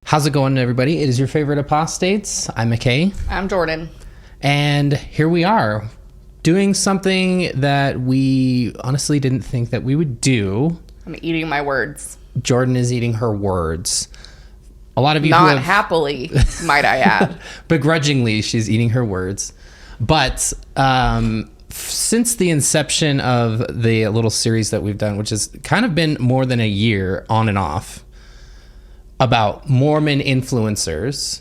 How's it going, everybody? It is your favorite apostates. I'm McKay. I'm Jordan. And here we are doing something that we honestly didn't think that we would do. I'm eating my words. Jordan is eating her words. A lot of you Not happily, might I add. Begrudgingly, she's eating her words. But since the inception of the little series that we've done, which has kind of been more than a year on and off, about Mormon influencers,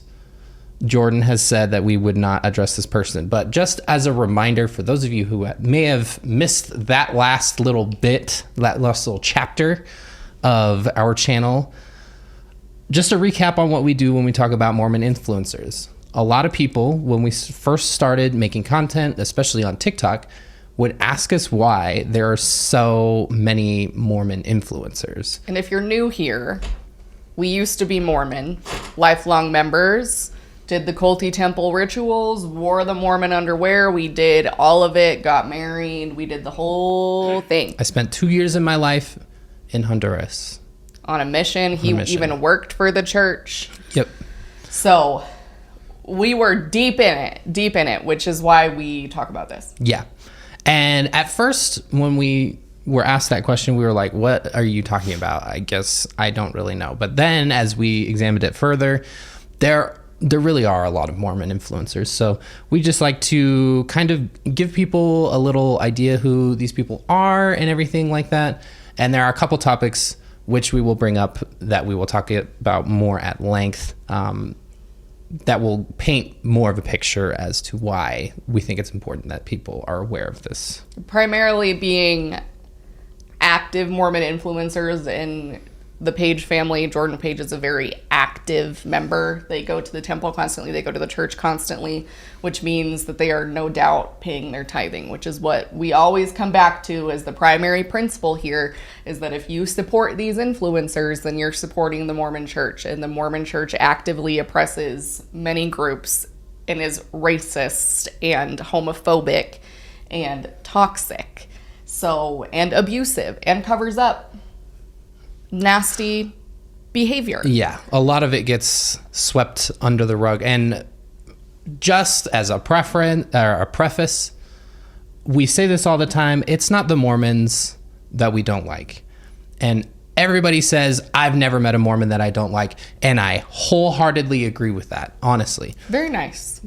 Jordan has said that we would not address this person. But just as a reminder for those of you who may have missed that last little bit, that last little chapter of our channel, just a recap on what we do when we talk about Mormon influencers. A lot of people, when we first started making content, especially on TikTok, would ask us why there are so many Mormon influencers. And if you're new here, we used to be Mormon, lifelong members, did the culty temple rituals, wore the Mormon underwear. We did all of it, got married. We did the whole thing. I spent 2 years in my life in Honduras. On a mission. He even worked for the church. Yep. So we were deep in it, which is why we talk about this. Yeah. And at first, when we were asked that question, we were like, what are you talking about? I guess I don't really know. But then as we examined it further, there really are a lot of Mormon influencers. So we just like to kind of give people a little idea who these people are and everything like that. And there are a couple topics which we will bring up that we will talk about more at length, that will paint more of a picture as to why we think it's important that people are aware of this. Primarily being active Mormon influencers in the Page family. Jordan Page is a very active member. They go to the temple constantly. They go to the church constantly, which means that they are no doubt paying their tithing, which is what we always come back to as the primary principle here, is that if you support these influencers, then you're supporting the Mormon church. And the Mormon church actively oppresses many groups and is racist and homophobic and toxic. So, and abusive, and covers up nasty behavior. Yeah, a lot of it gets swept under the rug. And just as a preface, we say this all the time, it's not the Mormons that we don't like. And everybody says, I've never met a Mormon that I don't like. And I wholeheartedly agree with that, honestly. Very nice.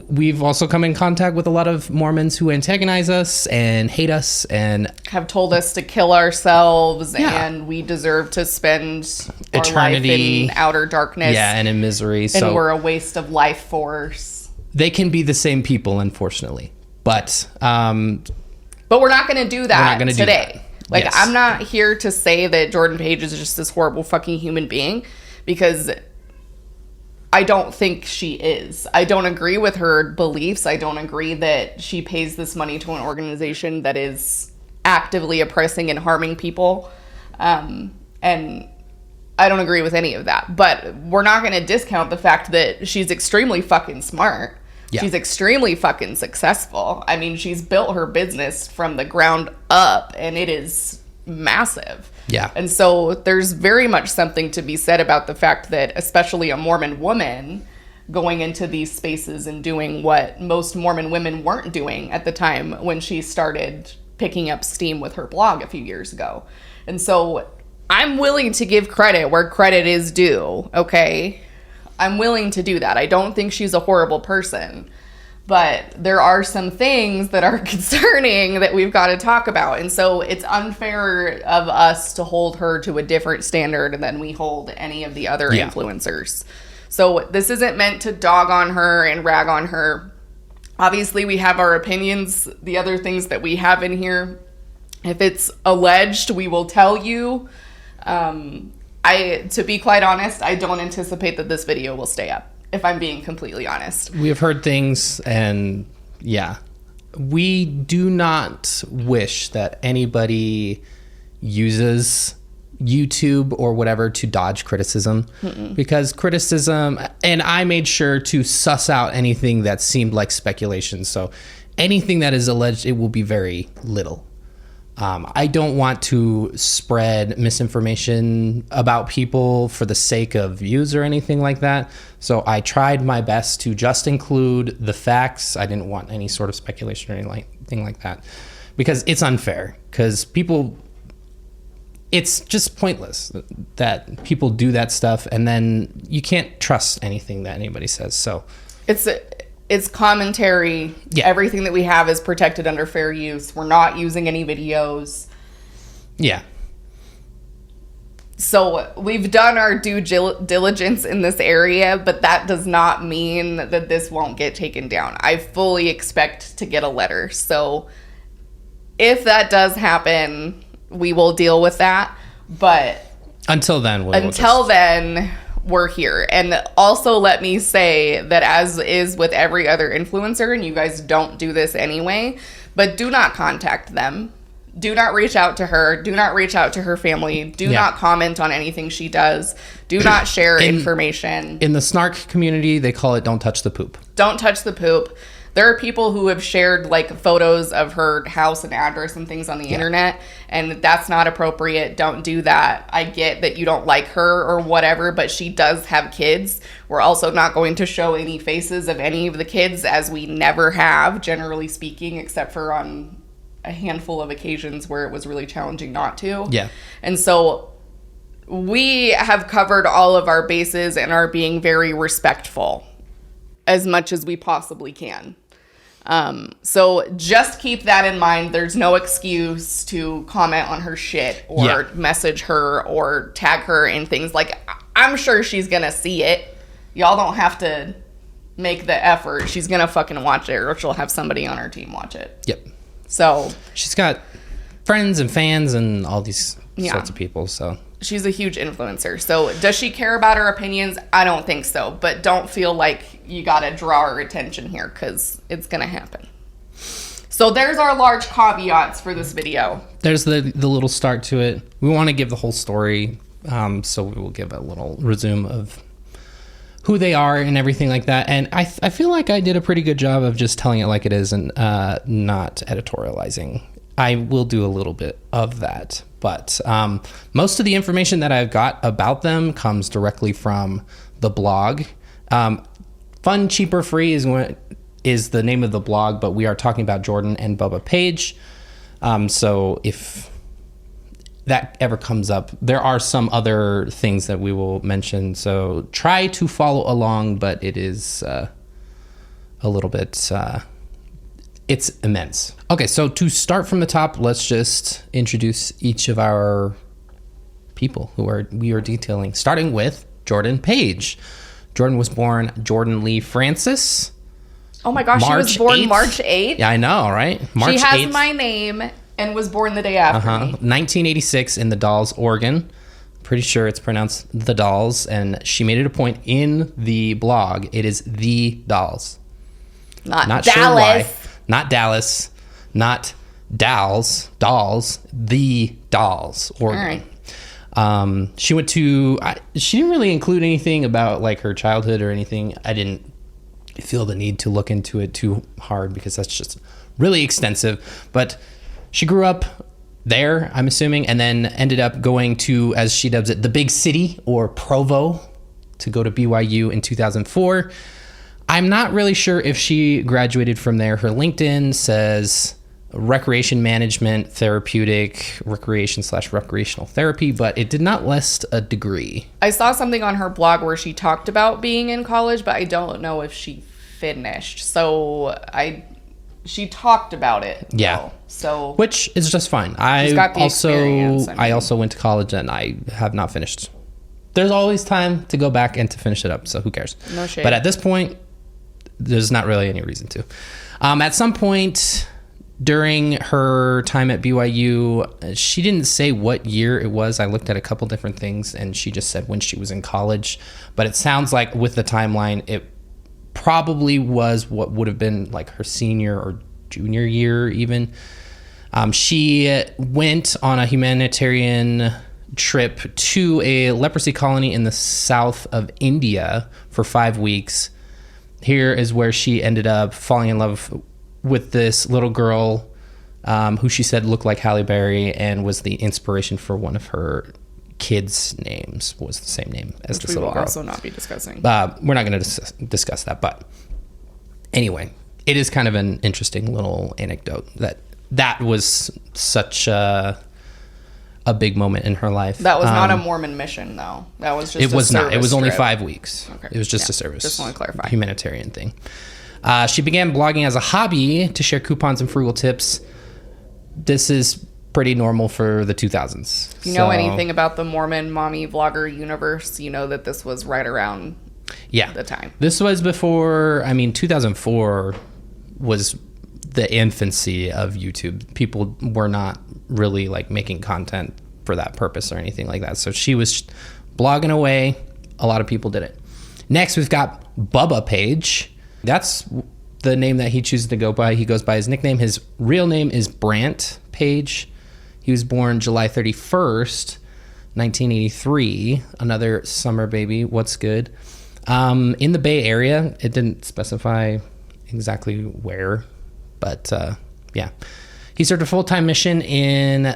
We've also come in contact with a lot of Mormons who antagonize us and hate us and have told us to kill ourselves, and we deserve to spend eternity our life in outer darkness. Yeah, and in misery. And we're a waste of life force. They can be the same people, unfortunately. But we're not going to do that today. Like, yes. I'm not here to say that Jordan Page is just this horrible fucking human being, because I don't think she is. I don't agree with her beliefs. I don't agree that she pays this money to an organization that is actively oppressing and harming people. And I don't agree with any of that. But we're not going to discount the fact that she's extremely fucking smart. Yeah. She's extremely fucking successful. I mean, she's built her business from the ground up, and it is massive. Yeah. And so there's very much something to be said about the fact that, especially a Mormon woman going into these spaces and doing what most Mormon women weren't doing at the time when she started picking up steam with her blog a few years ago. And so I'm willing to give credit where credit is due, okay? I'm willing to do that. I don't think she's a horrible person, but there are some things that are concerning that we've got to talk about. And so it's unfair of us to hold her to a different standard than we hold any of the other influencers. So this isn't meant to dog on her and rag on her. Obviously, we have our opinions. The other things that we have in here, if it's alleged, we will tell you. To be quite honest, I don't anticipate that this video will stay up, if I'm being completely honest. We have heard things, and yeah, we do not wish that anybody uses YouTube or whatever to dodge criticism. Because criticism, and I made sure to suss out anything that seemed like speculation. So anything that is alleged, it will be very little. I don't want to spread misinformation about people for the sake of views or anything like that. So I tried my best to just include the facts. I didn't want any sort of speculation or anything like that, because it's unfair. Because people, it's just pointless that people do that stuff, and then you can't trust anything that anybody says. So it's commentary. Yeah. Everything that we have is protected under fair use. We're not using any videos. Yeah. So we've done our due diligence in this area, but that does not mean that this won't get taken down. I fully expect to get a letter. So if that does happen, we will deal with that. But until then, we're here. And also let me say that, as is with every other influencer, and you guys don't do this anyway, but do not contact them. Do not reach out to her. Do not reach out to her family. Do not comment on anything she does. Do not share information. In the snark community, they call it don't touch the poop. Don't touch the poop. There are people who have shared like photos of her house and address and things on the internet, and that's not appropriate. Don't do that. I get that you don't like her or whatever, but she does have kids. We're also not going to show any faces of any of the kids, as we never have, generally speaking, except for on a handful of occasions where it was really challenging not to. Yeah. And so we have covered all of our bases and are being very respectful as much as we possibly can. So just keep that in mind. There's no excuse to comment on her shit or message her or tag her in things. Like, I'm sure she's gonna see it. Y'all don't have to make the effort. She's gonna fucking watch it, or she'll have somebody on her team watch it. Yep. So she's got friends and fans and all these sorts of people. So she's a huge influencer. So does she care about her opinions? I don't think so. But don't feel like you got to draw her attention here, because it's going to happen. So there's our large caveats for this video. There's the little start to it. We want to give the whole story. So we will give a little resume of who they are and everything like that. And I feel like I did a pretty good job of just telling it like it is and not editorializing. I will do a little bit of that. But most of the information that I've got about them comes directly from the blog. Fun, Cheaper, Free is the name of the blog, but we are talking about Jordan and Bubba Page. So if that ever comes up, there are some other things that we will mention. So try to follow along, but it is a little bit... it's immense. Okay, so to start from the top, let's just introduce each of our people we are detailing, starting with Jordan Page. Jordan was born Jordan Lee Francis. Oh my gosh, she was born 8th. March 8th? Yeah, I know, right? March 8th. She has my name and was born the day after me. 1986 in the Dalles, Oregon. Pretty sure it's pronounced the Dalles, and she made it a point in the blog. It is the Dalles. Not Not Dallas. sure why. Not Dallas, not Dalles, the Dalles, Oregon. All right. She went to, she didn't really include anything about like her childhood or anything. I didn't feel the need to look into it too hard because that's just really extensive. But she grew up there, I'm assuming, and then ended up going to, as she dubs it, the big city, or Provo, to go to BYU in 2004. I'm not really sure if she graduated from there. Her LinkedIn says recreation management, therapeutic, recreational therapy, but it did not list a degree. I saw something on her blog where she talked about being in college, but I don't know if she finished. So she talked about it. Yeah. Though. So which is just fine. She's got the experience, I also went to college and I have not finished. There's always time to go back and to finish it up, so who cares? No shade. But at this point, there's not really any reason to. At some point during her time at BYU, she didn't say what year it was. I looked at a couple different things, and she just said when she was in college. But it sounds like with the timeline, it probably was what would have been like her senior or junior year even. She went on a humanitarian trip to a leprosy colony in the south of India for 5 weeks. Here is where she ended up falling in love with this little girl who she said looked like Halle Berry and was the inspiration for one of her kids' names, was the same name as this little girl. We will also not be discussing. We're not going to discuss that, but anyway, it is kind of an interesting little anecdote that was such a big moment in her life. That was not a Mormon mission, though. That was just it was not. It was only trip. 5 weeks. Okay. It was just a service. Just want to clarify. Humanitarian thing. She began blogging as a hobby to share coupons and frugal tips. This is pretty normal for the 2000s. If you know anything about the Mormon mommy vlogger universe, you know that this was right around the time. This was before, 2004 was the infancy of YouTube. People were not really like making content for that purpose or anything like that. So she was blogging away. A lot of people did it. Next, we've got Bubba Page. That's the name that he chooses to go by. He goes by his nickname. His real name is Brant Page. He was born July 31st, 1983. Another summer baby. What's good? In the Bay Area. It didn't specify exactly where, but yeah. He served a full-time mission in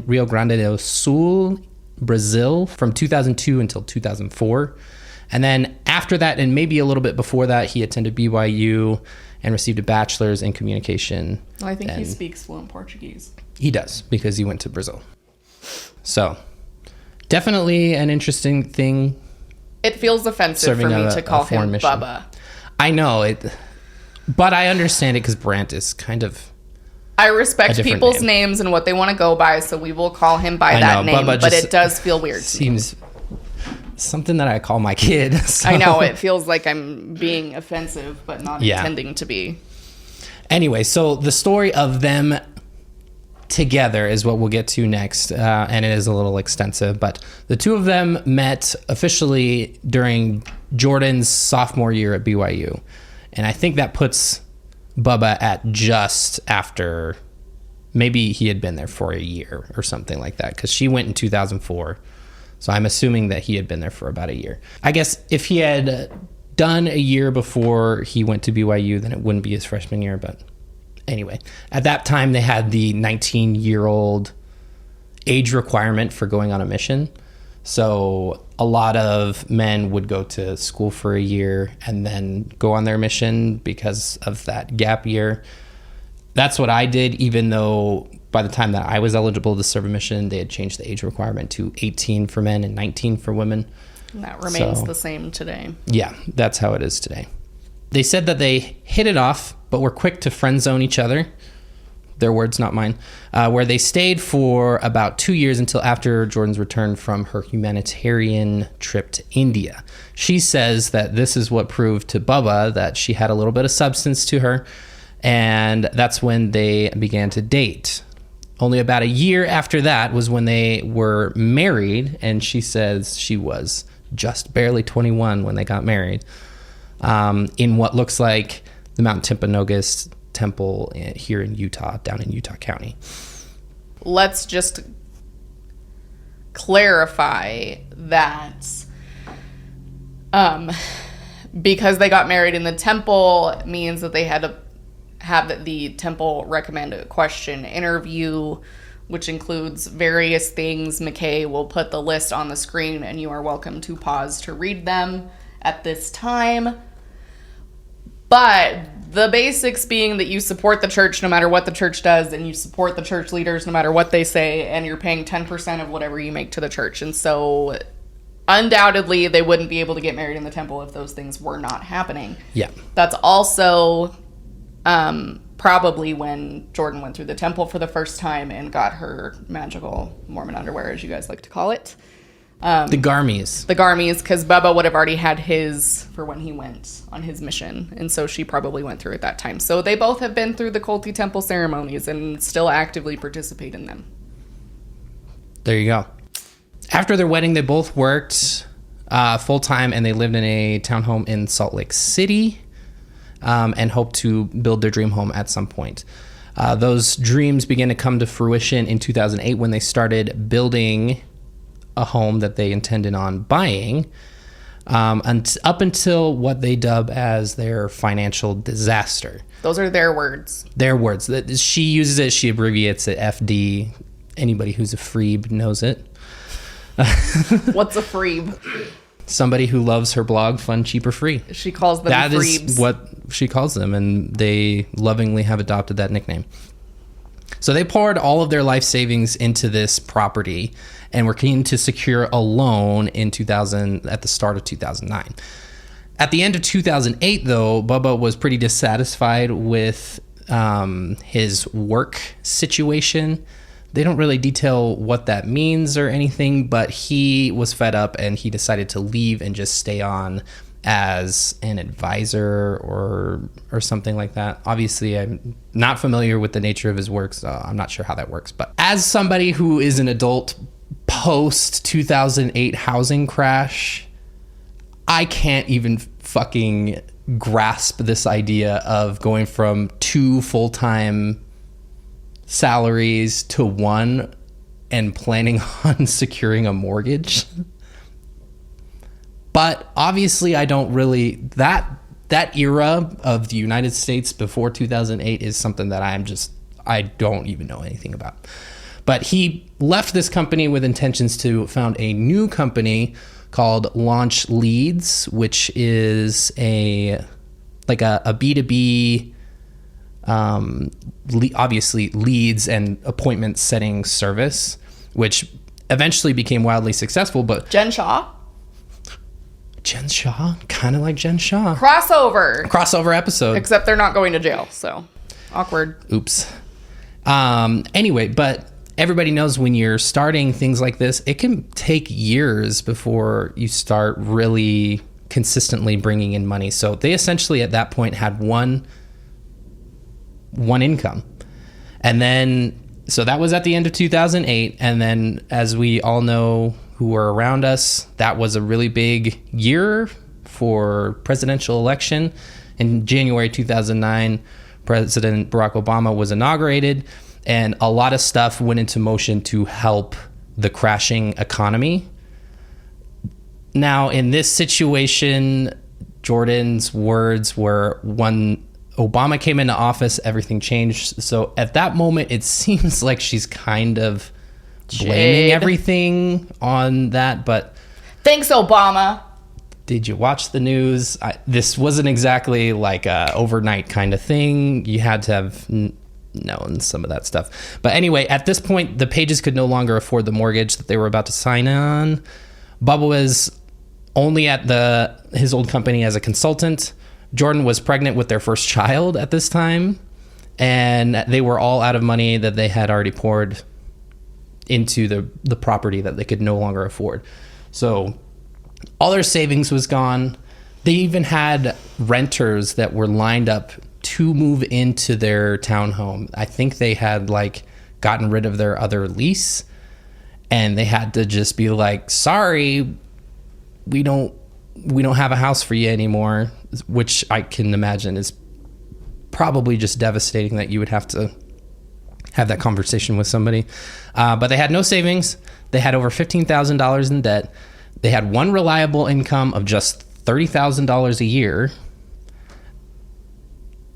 Rio Grande do Sul, Brazil, from 2002 until 2004. And then after that, and maybe a little bit before that, he attended BYU and received a bachelor's in communication. Well, I think he speaks fluent Portuguese. He does, because he went to Brazil. So, definitely an interesting thing. It feels offensive for me to call him mission. Bubba. I know it, but I understand it because Brant is kind of. I respect people's names and what they want to go by, so we will call him by that name. But it does feel weird. Seems something that I call my kid. So. I know it feels like I'm being offensive, but not intending to be. Anyway, so the story of them together is what we'll get to next, and it is a little extensive. But the two of them met officially during Jordan's sophomore year at BYU, and I think that puts Bubba at just after, maybe he had been there for a year or something like that, because she went in 2004. So I'm assuming that he had been there for about a year. I guess if he had done a year before he went to BYU, then it wouldn't be his freshman year. But anyway, at that time, they had the 19-year-old age requirement for going on a mission. So a lot of men would go to school for a year and then go on their mission because of that gap year. That's what I did, even though by the time that I was eligible to serve a mission, they had changed the age requirement to 18 for men and 19 for women. And that remains the same today. Yeah, that's how it is today. They said that they hit it off, but were quick to friend zone each other. Their words, not mine. Where they stayed for about 2 years until after Jordan's return from her humanitarian trip to India. She says that this is what proved to Bubba that she had a little bit of substance to her, and that's when they began to date. Only about a year after that was when they were married, and she says she was just barely 21 when they got married, in what looks like the Mount Timpanogos Temple here in Utah, down in Utah County. Let's just clarify that because they got married in the temple means that they had to have the temple recommend a question interview, which includes various things. McKay will put the list on the screen, and you are welcome to pause to read them at this time. But the basics being that you support the church no matter what the church does, and you support the church leaders no matter what they say, and you're paying 10% of whatever you make to the church. And so undoubtedly they wouldn't be able to get married in the temple if those things were not happening. Yeah. That's also probably when Jordan went through the temple for the first time and got her magical Mormon underwear, as you guys like to call it. The Garmies. The Garmies, because Bubba would have already had his for when he went on his mission. And so she probably went through at that time. So they both have been through the culty temple ceremonies and still actively participate in them. There you go. After their wedding, they both worked full-time, and they lived in a townhome in Salt Lake City, and hoped to build their dream home at some point. Those dreams began to come to fruition in 2008 when they started building a home that they intended on buying. and up until what they dub as their financial disaster. Those are their words. Their words. That she uses it. She abbreviates it FD. Anybody who's a freeb knows it. What's a freeb? Somebody who loves her blog, Fun, Cheap, or Free. She calls them that freebs. That is what she calls them, and they lovingly have adopted that nickname. So they poured all of their life savings into this property and were keen to secure a loan in 2000 at the start of 2009. At the end of 2008, though, Bubba was pretty dissatisfied with his work situation. They don't really detail what that means or anything, but he was fed up and he decided to leave and just stay on as an advisor or something like that. Obviously, I'm not familiar with the nature of his work, so I'm not sure how that works. But as somebody who is an adult post 2008 housing crash, I can't even fucking grasp this idea of going from 2 full-time salaries to 1 and planning on securing a mortgage. But obviously I don't really, that era of the United States before 2008 is something that I don't even know anything about. But he left this company with intentions to found a new company called Launch Leads, which is a B2B, obviously leads and appointment setting service, which eventually became wildly successful. But Jen Shaw, kind of like Jen Shaw. Crossover episode. Except they're not going to jail, so awkward. Oops. Anyway, but everybody knows when you're starting things like this, it can take years before you start really consistently bringing in money. So they essentially at that point had one income. And then, so that was at the end of 2008. And then, as we all know who were around us, that was a really big year for presidential election. In January 2009, President Barack Obama was inaugurated, and a lot of stuff went into motion to help the crashing economy. Now, in this situation, Jordan's words were, when Obama came into office, everything changed. So at that moment, it seems like she's kind of blaming everything on that. But thanks, Obama. Did you watch the news? This wasn't exactly like a overnight kind of thing. You had to have known some of that stuff. But anyway, at this point, the Pages could no longer afford the mortgage that they were about to sign on. Bubba was only at his old company as a consultant. Jordan was pregnant with their first child at this time, and they were all out of money that they had already poured into the property that they could no longer afford. So all their savings was gone. They even had renters that were lined up to move into their townhome. I think they had gotten rid of their other lease, and they had to just be like, sorry, we don't have a house for you anymore, which I can imagine is probably just devastating that you would have to have that conversation with somebody. But they had no savings. They had over $15,000 in debt. They had one reliable income of just $30,000 a year.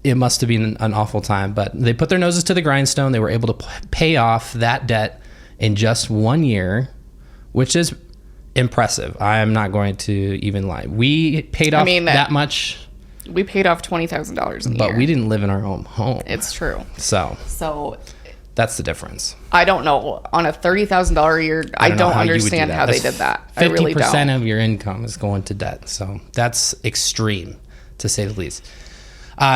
It must have been an awful time, but they put their noses to the grindstone. They were able to pay off that debt in just 1 year, which is impressive. I'm not going to even lie. We paid off that much. We paid off $20,000 a year. But we didn't live in our own home. It's true. So that's the difference. I don't know. On a $30,000 a year, I don't understand how they did that. I really don't. 50% of your income is going to debt. So that's extreme, to say the least.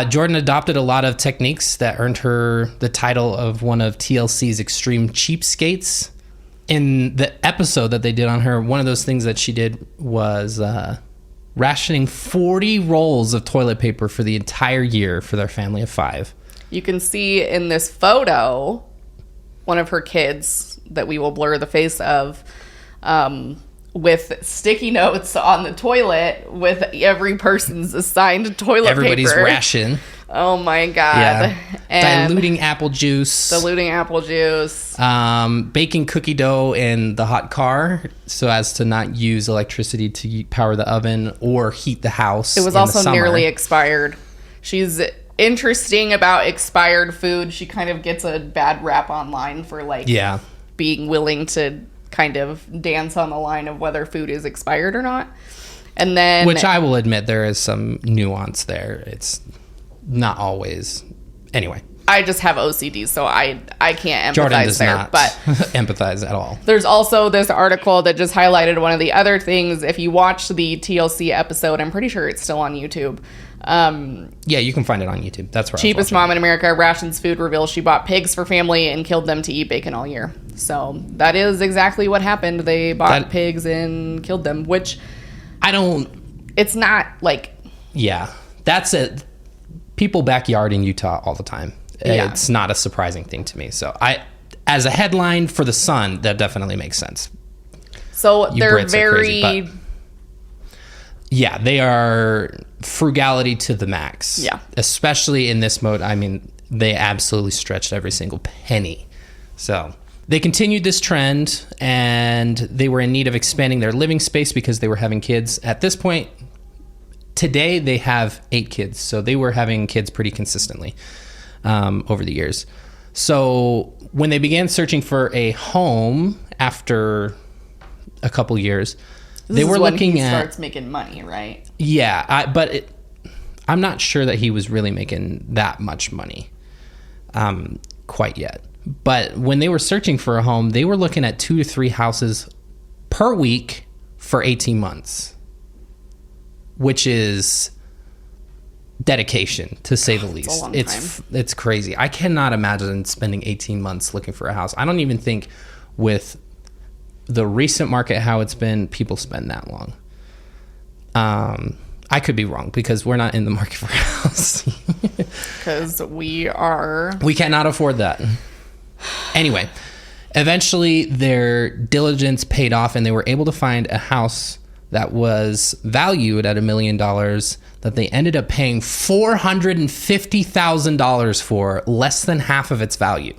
Jordan adopted a lot of techniques that earned her the title of one of TLC's extreme cheapskates. In the episode that they did on her, one of those things that she did was rationing 40 rolls of toilet paper for the entire year for their family of 5. You can see in this photo one of her kids that we will blur the face of with sticky notes on the toilet with every person's assigned toilet Everybody's paper. ration. Oh my God. Yeah. And diluting apple juice. Baking cookie dough in the hot car so as to not use electricity to power the oven or heat the house. It was also nearly expired. She's interesting about expired food. She kind of gets a bad rap online for being willing to kind of dance on the line of whether food is expired or not. And then, which I will admit there is some nuance there. It's not always. Anyway, I just have OCD, so I can't empathize Jordan does there. not but empathize at all. There's also this article that just highlighted one of the other things. If you watch the TLC episode, I'm pretty sure it's still on YouTube. Yeah, you can find it on YouTube. That's right. Cheapest mom in America rations food reveals she bought pigs for family and killed them to eat bacon all year. So that is exactly what happened. They bought pigs and killed them, which it's not like. Yeah, that's it. People backyard in Utah all the time. Yeah. It's not a surprising thing to me. So as a headline for the Sun, that definitely makes sense. So they're very. Crazy, yeah, they are frugality to the max. Yeah. Especially in this mode. I mean, they absolutely stretched every single penny. So they continued this trend and they were in need of expanding their living space because they were having kids. At this point, today they have 8 kids. So they were having kids pretty consistently over the years. So when they began searching for a home after a couple years, they were looking at. Starts making money, right? Yeah, I'm not sure that he was really making that much money quite yet. But when they were searching for a home, they were looking at 2 to 3 houses per week for 18 months, which is dedication, to say the least. It's a long time. It's crazy. I cannot imagine spending 18 months looking for a house. I don't even think with the recent market, how it's been, people spend that long. I could be wrong because we're not in the market for a house. Because we cannot afford that. Anyway, eventually their diligence paid off and they were able to find a house that was valued at $1 million that they ended up paying $450,000 for, less than half of its value.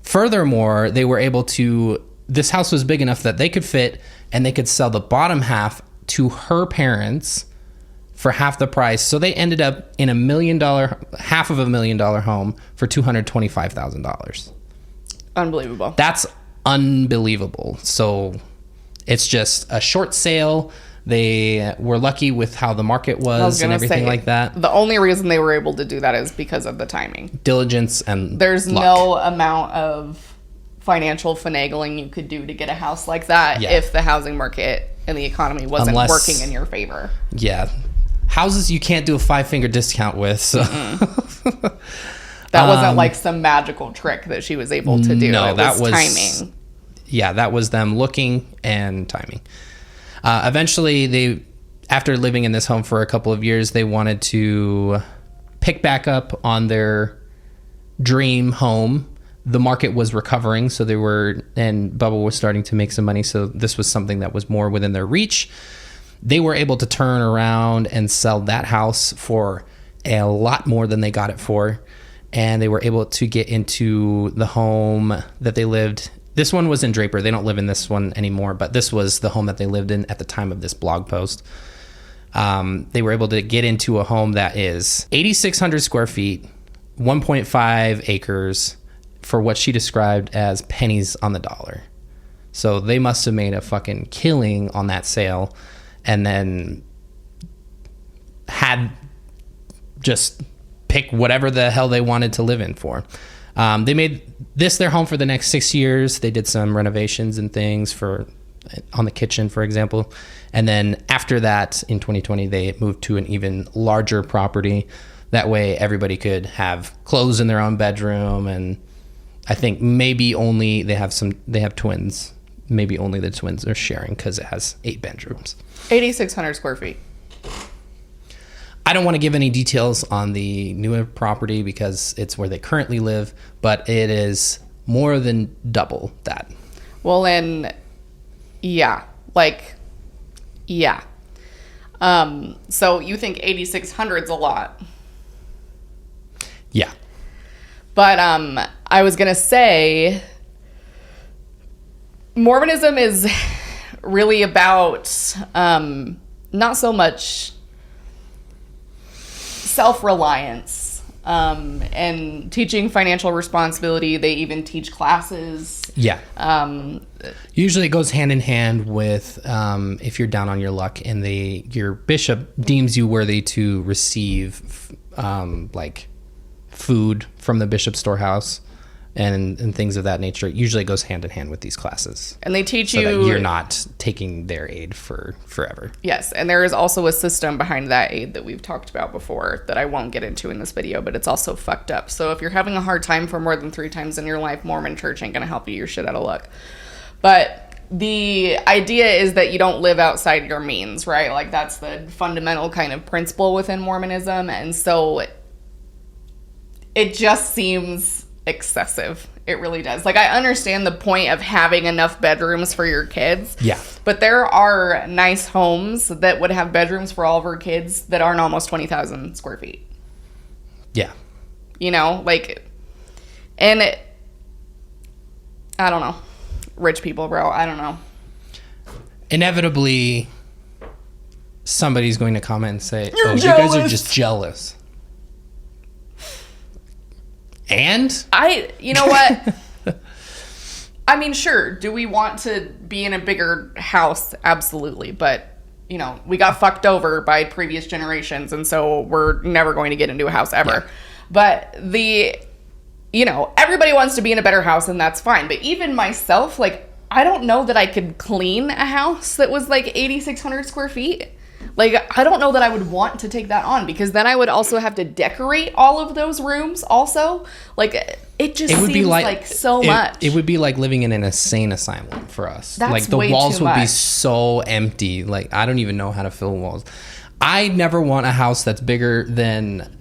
Furthermore, they were able to. This house was big enough that they could fit and they could sell the bottom half to her parents for half the price. So they ended up in half of $1 million home for $225,000. Unbelievable. That's unbelievable. So it's just a short sale. They were lucky with how the market was and everything like that. The only reason they were able to do that is because of the timing. Diligence and There's luck. no amount of financial finagling you could do to get a house like that if the housing market and the economy wasn't working in your favor. Yeah. Houses you can't do a 5-finger discount with. So that wasn't like some magical trick that she was able to do. No, that was timing. Yeah, that was them looking and timing. Eventually, after living in this home for a couple of years, they wanted to pick back up on their dream home. The market was recovering, and Bubba was starting to make some money, so this was something that was more within their reach. They were able to turn around and sell that house for a lot more than they got it for, and they were able to get into the home that they lived. This one was in Draper. They don't live in this one anymore, but this was the home that they lived in at the time of this blog post. They were able to get into a home that is 8,600 square feet, 1.5 acres, for what she described as pennies on the dollar. So they must have made a fucking killing on that sale and then had just pick whatever the hell they wanted to live in for. They made this their home for the next 6 years. They did some renovations and things on the kitchen, for example. And then after that, in 2020, they moved to an even larger property. That way everybody could have clothes in their own bedroom. And I think maybe only they have twins. Maybe only the twins are sharing because it has 8 bedrooms. 8,600 square feet. I don't want to give any details on the newer property because it's where they currently live, but it is more than double that. Well, and yeah. So you think 8,600 is a lot. But I was going to say Mormonism is really about not so much self-reliance and teaching financial responsibility. They even teach classes. Yeah. Usually it goes hand in hand with if you're down on your luck and your bishop deems you worthy to receive like food from the bishop's storehouse and things of that nature. It usually goes hand in hand with these classes. And they teach so you that you're not taking their aid for forever. Yes, and there is also a system behind that aid that we've talked about before that I won't get into in this video, but it's also fucked up. So if you're having a hard time for more than 3 times in your life, Mormon church ain't gonna help you. You're shit out of luck. But the idea is that you don't live outside your means, right? Like that's the fundamental kind of principle within Mormonism. And so it just seems excessive. It really does. Like I understand the point of having enough bedrooms for your kids. Yeah. But there are nice homes that would have bedrooms for all of our kids that aren't almost 20,000 square feet. Yeah. You know, like, and I don't know. Rich people, bro. I don't know. Inevitably, somebody's going to comment and say, You're you guys are just jealous. And? You know what? I mean, sure. Do we want to be in a bigger house? Absolutely. But, you know, we got fucked over by previous generations. And so we're never going to get into a house ever. Yeah. But everybody wants to be in a better house and that's fine. But even myself, like, I don't know that I could clean a house that was like 8,600 square feet. Like, I don't know that I would want to take that on because then I would also have to decorate all of those rooms also. Like, it would seems like so much. It would be like living in an insane asylum for us. That's like, the way walls too would much. be so empty. Like, I don't even know how to fill walls. I never want a house that's bigger than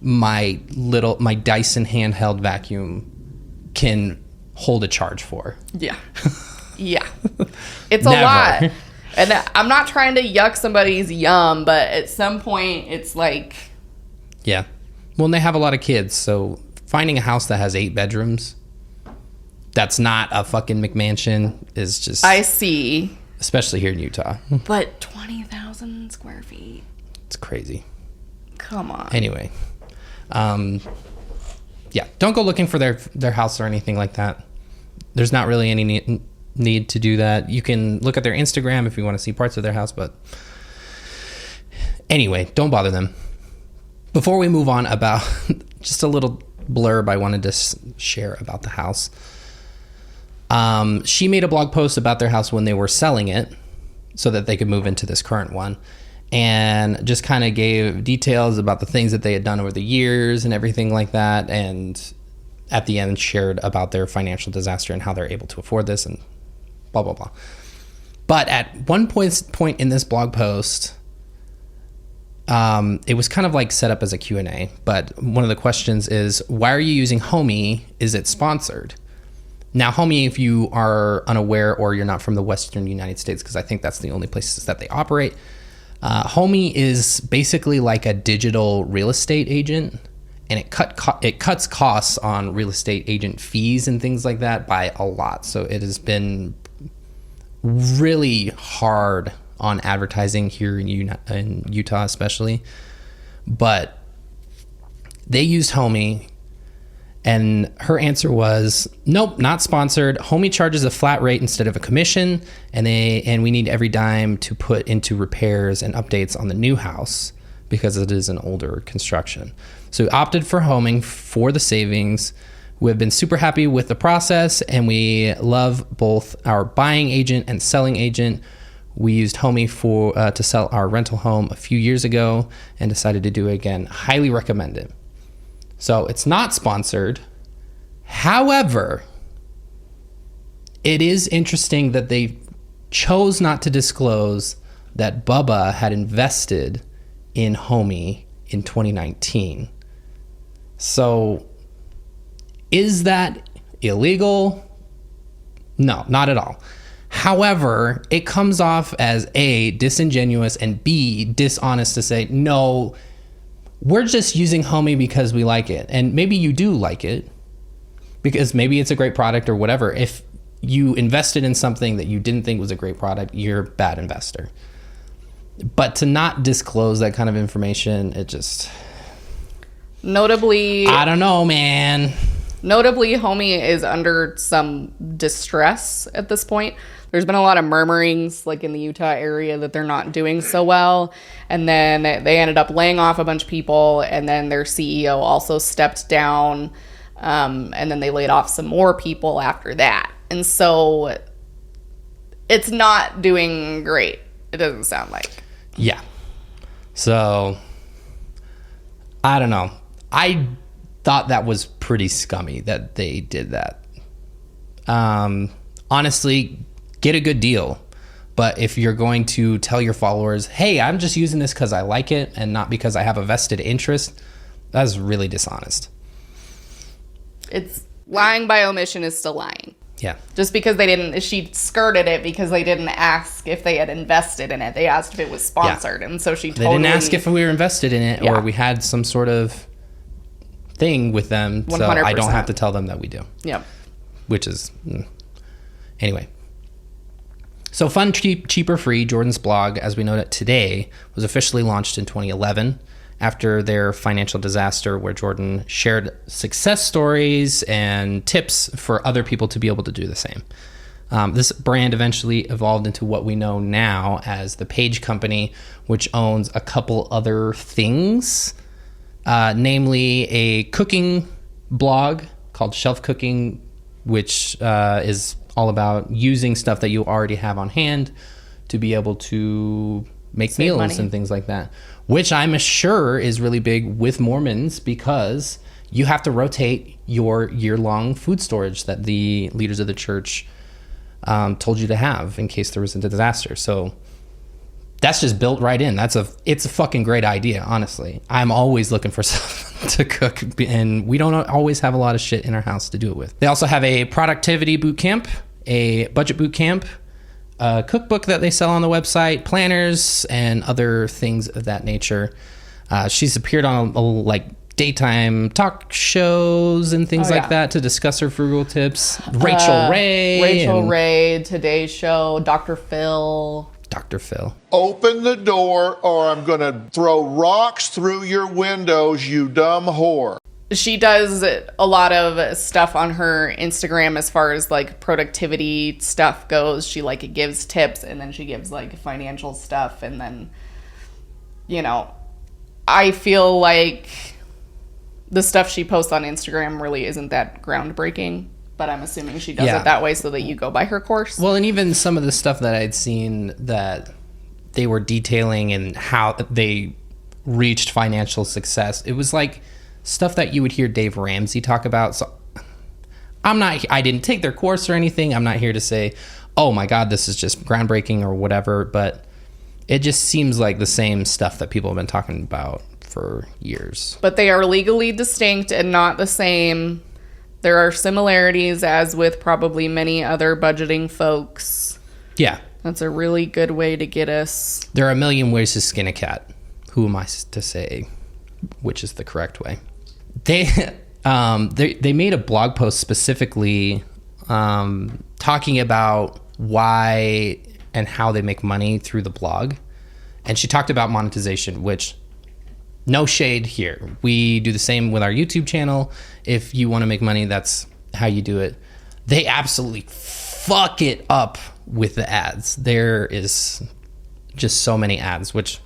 my Dyson handheld vacuum can hold a charge for. Yeah. Yeah. It's a lot. And I'm not trying to yuck somebody's yum, but at some point it's like... Yeah. Well, and they have a lot of kids, so finding a house that has 8 bedrooms, that's not a fucking McMansion, is just... I see. Especially here in Utah. But 20,000 square feet. It's crazy. Come on. Anyway. Yeah, don't go looking for their house or anything like that. There's not really any need to do that. You can look at their Instagram if you want to see parts of their house, but anyway, don't bother them. Before we move on about just a little blurb I wanted to share about the house. She made a blog post about their house when they were selling it so that they could move into this current one, and just kind of gave details about the things that they had done over the years and everything like that, and at the end shared about their financial disaster and how they're able to afford this and blah, blah, blah. But at one point in this blog post, it was kind of like set up as a Q&A, but one of the questions is, why are you using Homey? Is it sponsored? Now, Homey, if you are unaware or you're not from the Western United States, because I think that's the only places that they operate, Homey is basically like a digital real estate agent, and it cuts costs on real estate agent fees and things like that by a lot. So it has been really hard on advertising here in Utah especially. But they used Homey, and her answer was, nope, not sponsored. Homey charges a flat rate instead of a commission, and we need every dime to put into repairs and updates on the new house because it is an older construction. So we opted for Homey for the savings. We've been super happy with the process, and we love both our buying agent and selling agent. We used Homey to sell our rental home a few years ago and decided to do it again. Highly recommend it. So it's not sponsored. However, it is interesting that they chose not to disclose that Bubba had invested in Homey in 2019. So is that illegal? No, not at all. However, it comes off as A, disingenuous, and B, dishonest to say, no, we're just using Homie because we like it. And maybe you do like it because maybe it's a great product or whatever. If you invested in something that you didn't think was a great product, you're a bad investor. But to not disclose that kind of information, it just... Notably... I don't know, man. Notably, Homie is under some distress at this point. There's been a lot of murmurings, like in the Utah area, that they're not doing so well. And then they ended up laying off a bunch of people, and then their CEO also stepped down. And then they laid off some more people after that. And so it's not doing great. It doesn't sound like. Yeah. So, I don't know. I thought that was pretty scummy that they did that. Honestly, get a good deal. But if you're going to tell your followers, hey, I'm just using this because I like it and not because I have a vested interest, that's really dishonest. It's lying by omission is still lying. Yeah. Just because she skirted it because they didn't ask if they had invested in it. They asked if it was sponsored. Yeah. And so she totally... They didn't ask if we were invested in it or we had some sort of thing with them. 100%. So I don't have to tell them that we do. Yep. Which is... Anyway. So Fun, Cheap, Cheaper, Free, Jordan's blog, as we know it today, was officially launched in 2011 after their financial disaster, where Jordan shared success stories and tips for other people to be able to do the same. This brand eventually evolved into what we know now as the Page Company, which owns a couple other things, namely a cooking blog called Shelf Cooking, which is all about using stuff that you already have on hand to be able to make Save meals money. And things like that, which I'm sure is really big with Mormons because you have to rotate your year-long food storage that the leaders of the church told you to have in case there was a disaster. So that's just built right in. It's a fucking great idea, honestly. I'm always looking for something to cook, and we don't always have a lot of shit in our house to do it with. They also have a productivity boot camp, a budget boot camp, a cookbook that they sell on the website, planners, and other things of that nature. She's appeared on daytime talk shows and things like that to discuss her frugal tips. Rachel Ray, Today's Show, Dr. Phil. Open the door or I'm going to throw rocks through your windows, you dumb whore. She does a lot of stuff on her Instagram as far as like productivity stuff goes. She gives tips and then she gives financial stuff. And then, I feel like the stuff she posts on Instagram really isn't that groundbreaking. But I'm assuming she does it that way so that you go by her course. Well, and even some of the stuff that I'd seen that they were detailing and how they reached financial success, it was like stuff that you would hear Dave Ramsey talk about. So I didn't take their course or anything. I'm not here to say, oh my God, this is just groundbreaking or whatever. But it just seems like the same stuff that people have been talking about for years. But they are legally distinct and not the same. There are similarities, as with probably many other budgeting folks. Yeah. That's a really good way to get us. There are a million ways to skin a cat. Who am I to say which is the correct way? They made a blog post specifically talking about why and how they make money through the blog. And she talked about monetization, which... no shade here. We do the same with our YouTube channel. If you want to make money, that's how you do it. They absolutely fuck it up with the ads. There is just so many ads, which...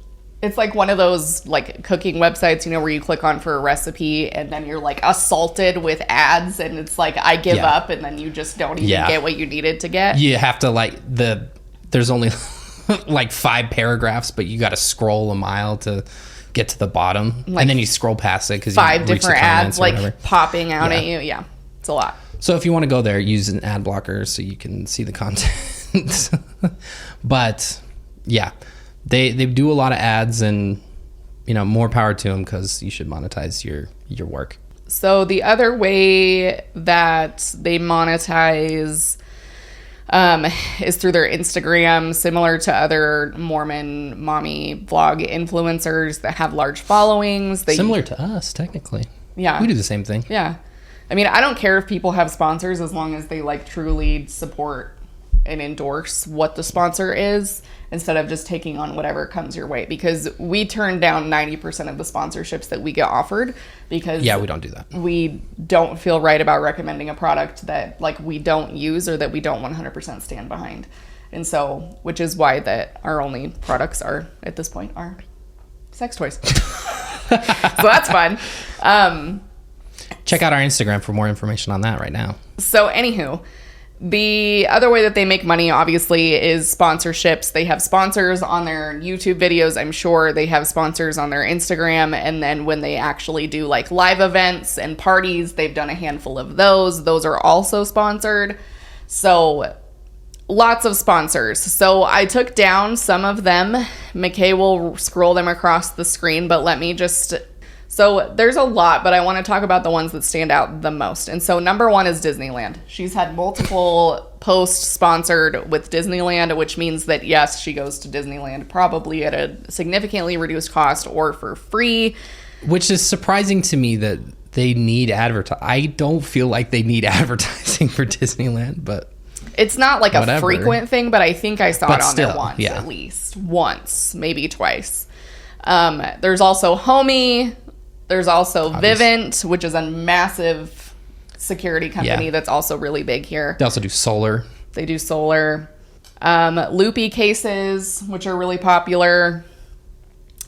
it's like one of those cooking websites, where you click on for a recipe and then you're assaulted with ads and it's I give up, and then you just don't even get what you needed to get. You have to there's only 5 paragraphs, but you got to scroll a mile to get to the bottom, and then you scroll past it because 5 different ads popping out at you. Yeah, it's a lot. So if you want to go there, use an ad blocker so you can see the content. But yeah, they do a lot of ads, and more power to them, because you should monetize your work. So the other way that they monetize is through their Instagram, similar to other Mormon mommy vlog influencers that have large followings. Similar to us, technically. Yeah. We do the same thing. Yeah. I mean, I don't care if people have sponsors as long as they like truly support and endorse what the sponsor is instead of just taking on whatever comes your way, because we turn down 90% of the sponsorships that we get offered because we don't do that. We don't feel right about recommending a product that like we don't use or that we don't 100% stand behind. And so, which is why that our only products are at this point are sex toys. So that's fun. Check out our Instagram for more information on that right now. So anywho, the other way that they make money, obviously, is sponsorships. They have sponsors on their YouTube videos. I'm sure they have sponsors on their Instagram. And then when they actually do like live events and parties, they've done a handful of those. Those are also sponsored. So lots of sponsors. So I took down some of them. McKay will scroll them across the screen, but let me just... So there's a lot, but I want to talk about the ones that stand out the most. And so number one is Disneyland. She's had multiple posts sponsored with Disneyland, which means that, yes, she goes to Disneyland probably at a significantly reduced cost or for free. Which is surprising to me that they need advertising. I don't feel like they need advertising for Disneyland, but... It's not like whatever. A frequent thing, but I think I saw but it on still, there once, yeah. at least. Once, maybe twice. There's also Homey. There's also Vivint, which is a massive security company that's also really big here. They also do solar. They do solar. Loopy cases, which are really popular.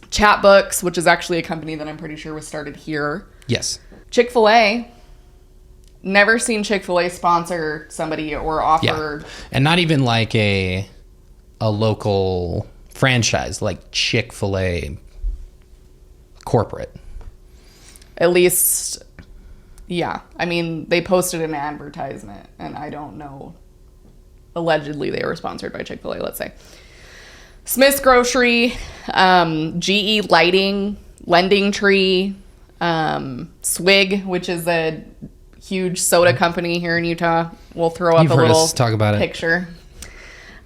Chatbooks, which is actually a company that I'm pretty sure was started here. Yes. Chick-fil-A. Never seen Chick-fil-A sponsor somebody or offer... Yeah. And not even like a local franchise, like Chick-fil-A corporate. At least, yeah. I mean, they posted an advertisement, and I don't know. Allegedly, they were sponsored by Chick-fil-A, let's say. Smith's Grocery, GE Lighting, Lending Tree, Swig, which is a huge soda company here in Utah. We'll throw up a little talk about picture.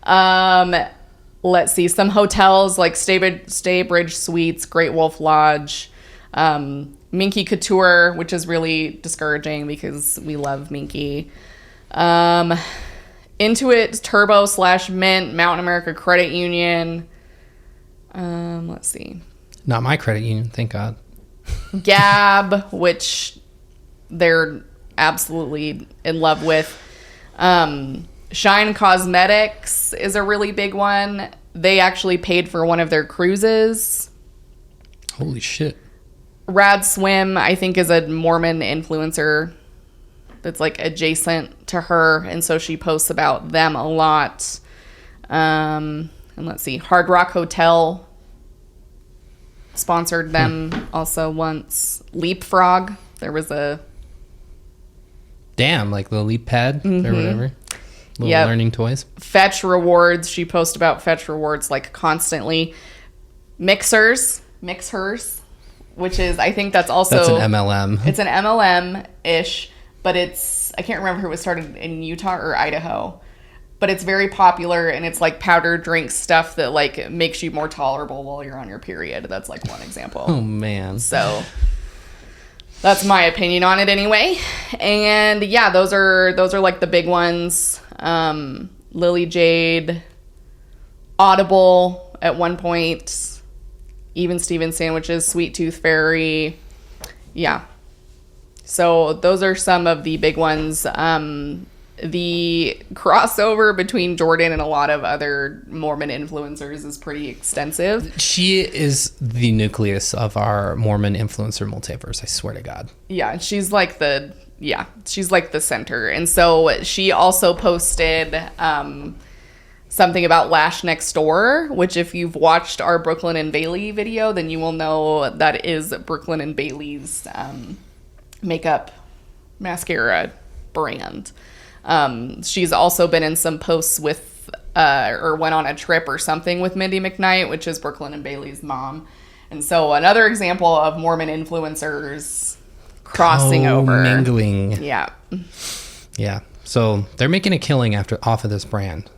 Let's see, some hotels like Staybridge Suites, Great Wolf Lodge, Minky Couture, which is really discouraging because we love Minky. Intuit Turbo / Mint, Mountain America Credit Union. Let's see. Not my credit union, thank God. Gab, which they're absolutely in love with. Shine Cosmetics is a really big one. They actually paid for one of their cruises. Holy shit. Rad Swim, I think, is a Mormon influencer that's like adjacent to her, and so she posts about them a lot. And let's see, Hard Rock Hotel sponsored them also once. Leapfrog, there was a... Damn, like the Leap Pad or whatever. Little learning toys. Fetch Rewards, she posts about Fetch Rewards like constantly. Mixers, which is, I think that's also... That's an MLM. It's an MLM-ish, but it's... I can't remember who was started in Utah or Idaho. But it's very popular, and it's like powdered drink stuff that like makes you more tolerable while you're on your period. That's like one example. Oh, man. So that's my opinion on it anyway. And yeah, those are like the big ones. Lily Jade, Audible at one point... Even Steven Sandwiches, Sweet Tooth Fairy. Yeah. So those are some of the big ones. The crossover between Jordan and a lot of other Mormon influencers is pretty extensive. She is the nucleus of our Mormon influencer multiverse, I swear to God. Yeah, she's like the center. And so she also posted something about Lash Next Door, which if you've watched our Brooklyn and Bailey video, then you will know that is Brooklyn and Bailey's makeup mascara brand. She's also been in some posts with, or went on a trip or something with Mindy McKnight, which is Brooklyn and Bailey's mom. And so another example of Mormon influencers crossing over. Mingling. Yeah. Yeah. So they're making a killing off of this brand.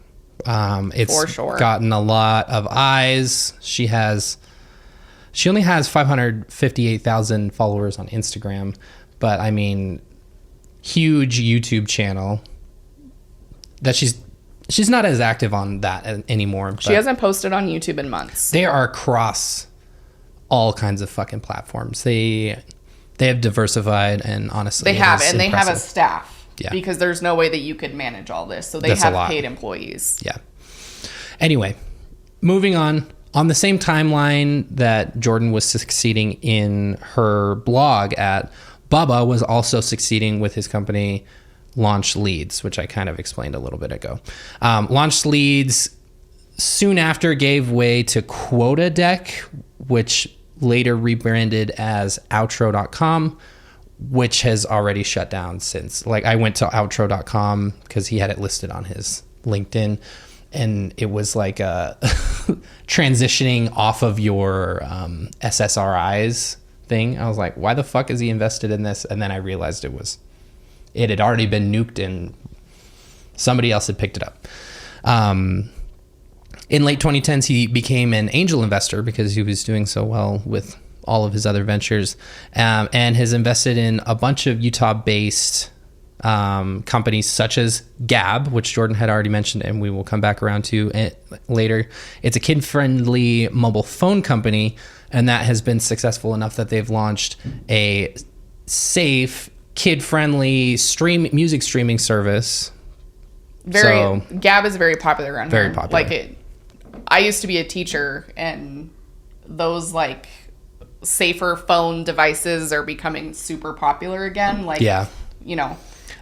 It's For sure. gotten a lot of eyes. She only has 558,000 followers on Instagram, but I mean, huge YouTube channel that she's not as active on that anymore. She hasn't posted on YouTube in months. They are across all kinds of fucking platforms. They have diversified, and honestly, They have a staff. Yeah. Because there's no way that you could manage all this. So they have paid employees. Yeah. Anyway, moving on. On the same timeline that Jordan was succeeding in her blog at, Bubba was also succeeding with his company Launch Leads, which I kind of explained a little bit ago. Launch Leads soon after gave way to Quota Deck, which later rebranded as Outro.com, which has already shut down since. Like, I went to Outro.com because he had it listed on his LinkedIn, and it was like transitioning off of your SSRIs thing. I was like, why the fuck is he invested in this? And then I realized it had already been nuked and somebody else had picked it up. In late 2010s, he became an angel investor because he was doing so well with all of his other ventures, and has invested in a bunch of Utah-based companies such as Gab, which Jordan had already mentioned, and we will come back around to it later. It's a kid-friendly mobile phone company, and that has been successful enough that they've launched a safe, kid-friendly music streaming service. Gab is very popular around very here. popular. I used to be a teacher, and those like safer phone devices are becoming super popular again. Like, yeah. You know,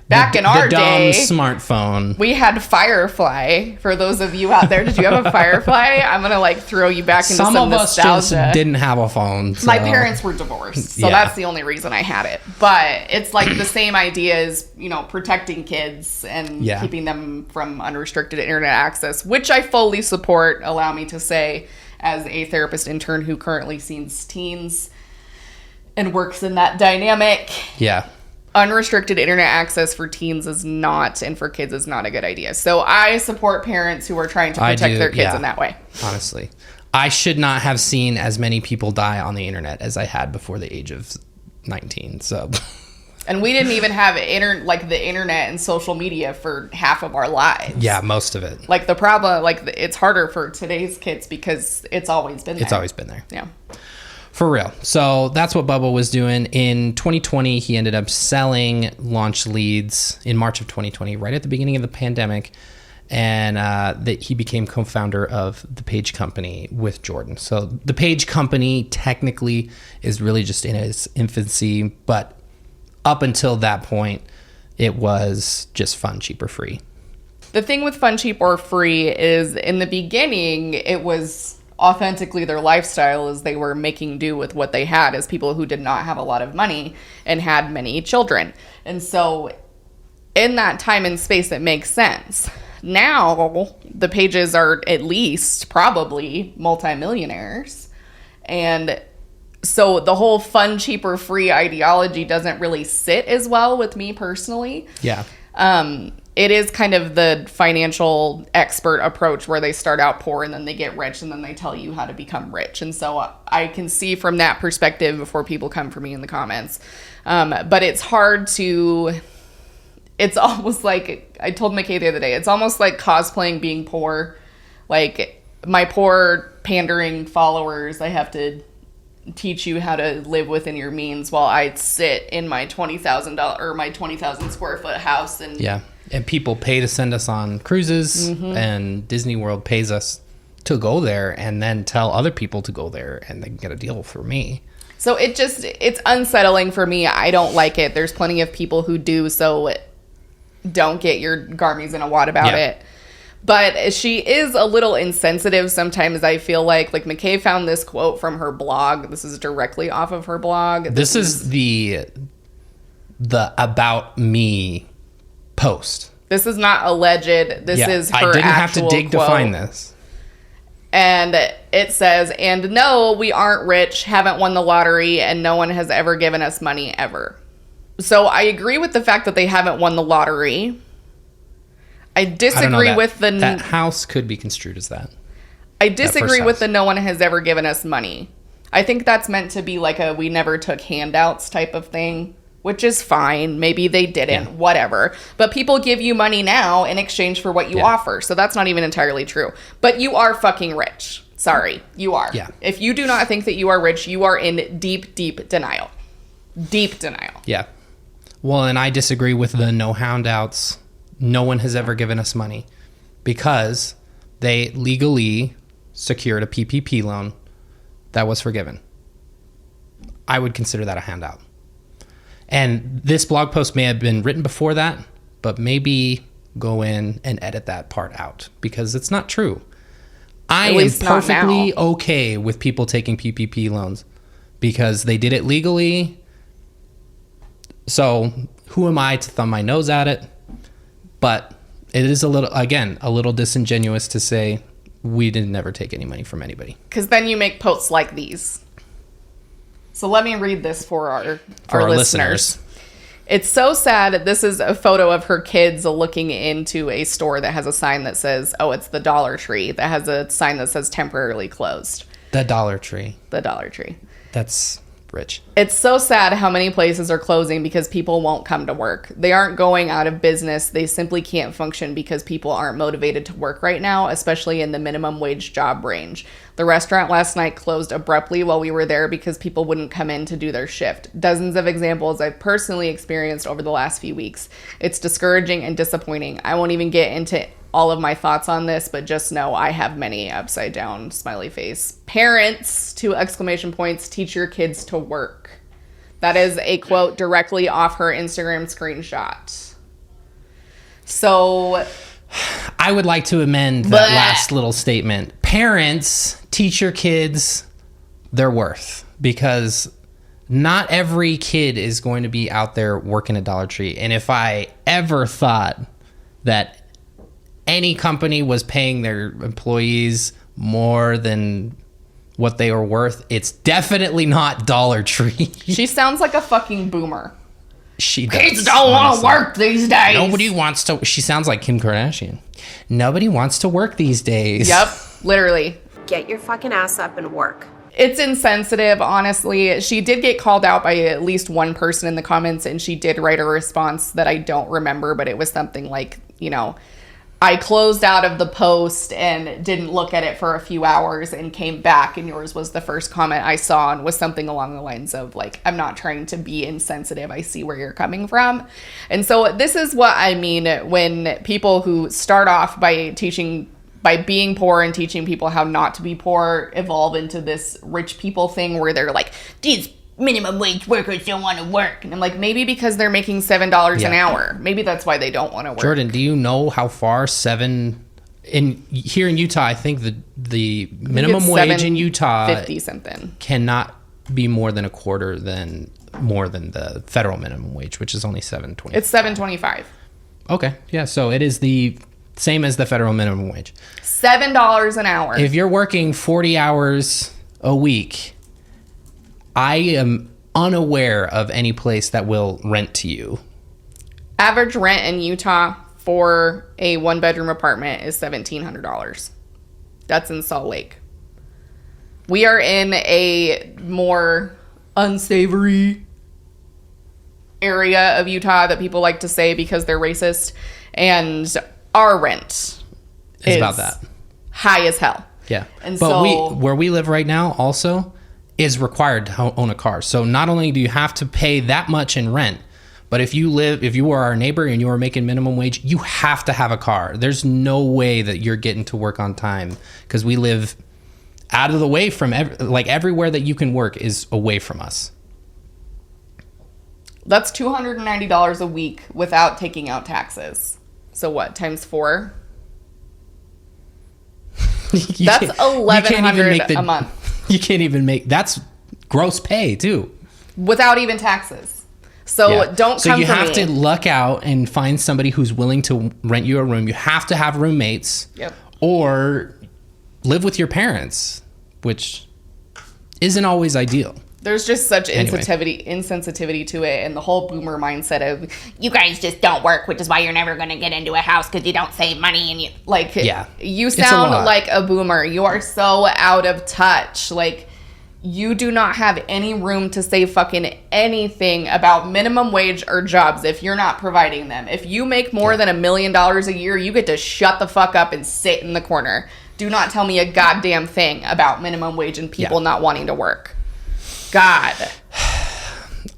back in our day, smartphone, we had Firefly. For those of you out there, did you have a Firefly? I'm gonna like throw you back into some nostalgia. Some of us just didn't have a phone. So. My parents were divorced, so that's the only reason I had it. But it's like the same idea as, you know, protecting kids and keeping them from unrestricted internet access, which I fully support. Allow me to say, as a therapist intern who currently sees teens and works in that dynamic. Yeah. Unrestricted internet access for teens is not, and for kids is not a good idea. So I support parents who are trying to protect their kids in that way. Honestly, I should not have seen as many people die on the internet as I had before the age of 19. So, and we didn't even have the internet and social media for half of our lives. Yeah, most of it. Like the problem, it's harder for today's kids because it's always been there. It's always been there. Yeah. For real. So that's what Bubba was doing. In 2020, he ended up selling Launch Leads in March of 2020, right at the beginning of the pandemic. And that he became co-founder of the Page Company with Jordan. So the Page Company technically is really just in its infancy, but up until that point, it was just fun, cheap, or free. The thing with fun, cheap, or free is in the beginning, it was authentically their lifestyle, as they were making do with what they had as people who did not have a lot of money and had many children. And so in that time and space, it makes sense. Now the Pages are at least probably multimillionaires. And so the whole fun, cheap, or free ideology doesn't really sit as well with me personally. Yeah. It is kind of the financial expert approach where they start out poor and then they get rich and then they tell you how to become rich. And so I can see from that perspective before people come for me in the comments. But it's hard to... It's almost like... I told McKay the other day, it's almost like cosplaying being poor. Like, my poor pandering followers, I have to teach you how to live within your means while I sit in my $20,000 or my 20,000 square foot house and... Yeah. And people pay to send us on cruises, and Disney World pays us to go there and then tell other people to go there, and they can get a deal for me. So it's unsettling for me. I don't like it. There's plenty of people who do, so don't get your garmies in a wad about it. But she is a little insensitive sometimes, I feel like. Like, McKay found this quote from her blog. This is directly off of her blog. This is the About Me post. This is not alleged. This is her actual I didn't have to dig quote. To find this. And it says, "And no, we aren't rich, haven't won the lottery, and no one has ever given us money ever." So I agree with the fact that they haven't won the lottery. I disagree with the... That house could be construed as that. I disagree with the no one has ever given us money. I think that's meant to be like a we never took handouts type of thing, which is fine. Maybe they didn't, whatever. But people give you money now in exchange for what you offer. So that's not even entirely true. But you are fucking rich. Sorry, you are. Yeah. If you do not think that you are rich, you are in deep, deep denial. Deep denial. Yeah. Well, and I disagree with the no handouts. No one has ever given us money because they legally secured a PPP loan that was forgiven. I would consider that a handout. And this blog post may have been written before that, but maybe go in and edit that part out because it's not true. I am perfectly okay with people taking PPP loans because they did it legally. So who am I to thumb my nose at it? But it is a little disingenuous to say we didn't never take any money from anybody. Because then you make posts like these. So let me read this for our listeners. It's so sad. This is a photo of her kids looking into a store that has a sign that says, oh, it's the Dollar Tree. That has a sign that says temporarily closed. The Dollar Tree. The Dollar Tree. That's rich. It's so sad how many places are closing because people won't come to work. They aren't going out of business. They simply can't function because people aren't motivated to work right now, especially in the minimum wage job range. The restaurant last night closed abruptly while we were there because people wouldn't come in to do their shift. Dozens of examples I've personally experienced over the last few weeks. It's discouraging and disappointing. I won't even get into all of my thoughts on this, but just know I have many upside down smiley face. Parents, 2 exclamation points, teach your kids to work. That is a quote directly off her Instagram screenshot. So I would like to amend that last little statement. Parents, teach your kids their worth because not every kid is going to be out there working at Dollar Tree. And if I ever thought that any company was paying their employees more than what they were worth, it's definitely not Dollar Tree. She sounds like a fucking boomer. She does. Kids don't want to work these days. Nobody wants to. She sounds like Kim Kardashian. Nobody wants to work these days. Yep, literally. Get your fucking ass up and work. It's insensitive, honestly. She did get called out by at least one person in the comments, and she did write a response that I don't remember, but it was something like, I closed out of the post and didn't look at it for a few hours and came back, and yours was the first comment I saw and was something along the lines of like, I'm not trying to be insensitive. I see where you're coming from. And so this is what I mean when people who start off by being poor and teaching people how not to be poor evolve into this rich people thing where they're like, these minimum wage workers don't want to work. And I'm like, maybe because they're making $7 an hour. Maybe that's why they don't want to work. Jordan, do you know how far here in Utah, I think the minimum wage in Utah 50 something cannot be more than a quarter more than the federal minimum wage, which is only $7.25. It's $7.25. Okay. Yeah, so it is the same as the federal minimum wage. $7 an hour. If you're working 40 hours a week, I am unaware of any place that will rent to you. Average rent in Utah for a 1-bedroom apartment is $1,700. That's in Salt Lake. We are in a more unsavory area of Utah that people like to say because they're racist, and our rent is about that high as hell. Yeah, and but where we live right now also is required to own a car. So not only do you have to pay that much in rent, but if you are our neighbor and you are making minimum wage, you have to have a car. There's no way that you're getting to work on time because we live out of the way from everywhere that you can work is away from us. That's $290 a week without taking out taxes. So what, times 4? That's $1,100 a month. You can't even that's gross pay too. Without even taxes. So don't So come you for have me. to luck out and find somebody who's willing to rent you a room. You have to have roommates. Yep. Or live with your parents, which isn't always ideal. There's just such insensitivity to it, and the whole boomer mindset of you guys just don't work, which is why you're never going to get into a house because you don't save money, and you sound like a boomer. You are so out of touch. Like, you do not have any room to say fucking anything about minimum wage or jobs if you're not providing them. If you make more than $1 million a year, you get to shut the fuck up and sit in the corner. Do not tell me a goddamn thing about minimum wage and people not wanting to work. God.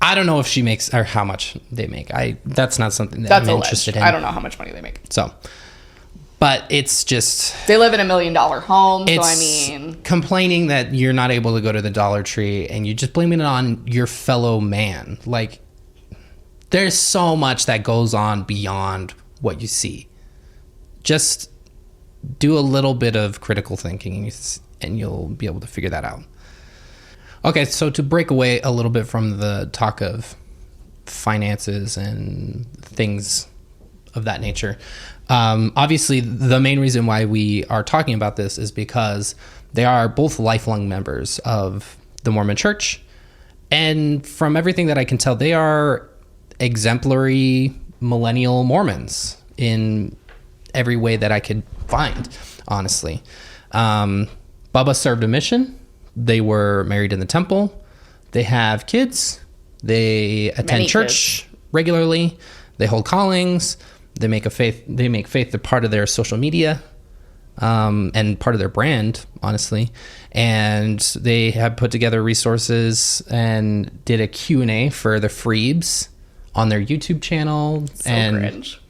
I don't know if she makes or how much they make. That's not something that's I'm interested in. I don't know how much money they make. So, but it's just they live in $1 million home. So I mean, complaining that you're not able to go to the Dollar Tree and you just blaming it on your fellow man. Like, there's so much that goes on beyond what you see. Just do a little bit of critical thinking and you'll be able to figure that out. Okay, so to break away a little bit from the talk of finances and things of that nature, obviously the main reason why we are talking about this is because they are both lifelong members of the Mormon Church. And from everything that I can tell, they are exemplary millennial Mormons in every way that I could find, honestly. Bubba served a mission. They were married in the temple. They have kids. They attend church regularly. They hold callings. They make faith the part of their social media, and part of their brand, honestly. And they have put together resources and did a Q&A for the Freebs on their YouTube channel. So cringe.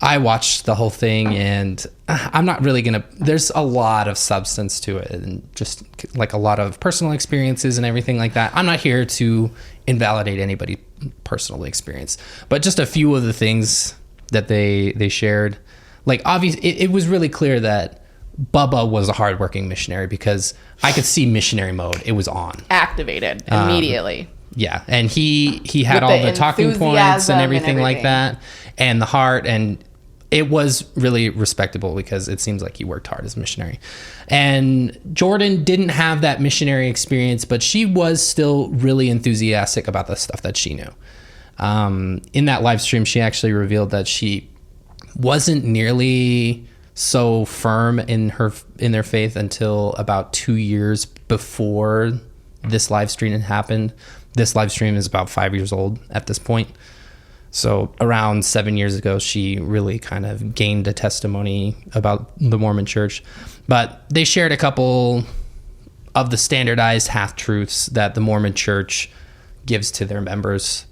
I watched the whole thing, and I'm not really going to... There's a lot of substance to it, and just like a lot of personal experiences and everything like that. I'm not here to invalidate anybody's personal experience, but just a few of the things that they shared. Like, obviously, it was really clear that Bubba was a hardworking missionary because I could see missionary mode. It was on. Activated immediately. Yeah, and he had all the talking points and everything like that, and the heart, and it was really respectable because it seems like he worked hard as a missionary. And Jordan didn't have that missionary experience, but she was still really enthusiastic about the stuff that she knew. In that live stream, she actually revealed that she wasn't nearly so firm in their faith until about 2 years before this live stream had happened. This live stream is about 5 years old at this point. So around 7 years ago, she really kind of gained a testimony about the Mormon Church. But they shared a couple of the standardized half-truths that the Mormon Church gives to their members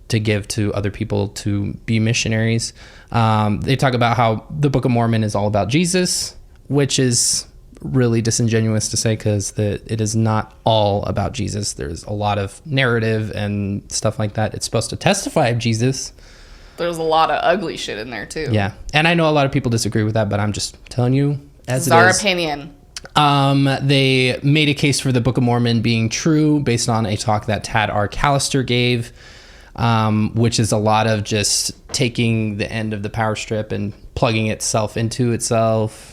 to give to other people to be missionaries. They talk about how the Book of Mormon is all about Jesus, which is really disingenuous to say because it is not all about Jesus. There's a lot of narrative and stuff like that. It's supposed to testify of Jesus. There's a lot of ugly shit in there too. Yeah, and I know a lot of people disagree with that, but I'm just telling you as it is. Our opinion. They made a case for the Book of Mormon being true based on a talk that Tad R. Callister gave, which is a lot of just taking the end of the power strip and plugging itself into itself.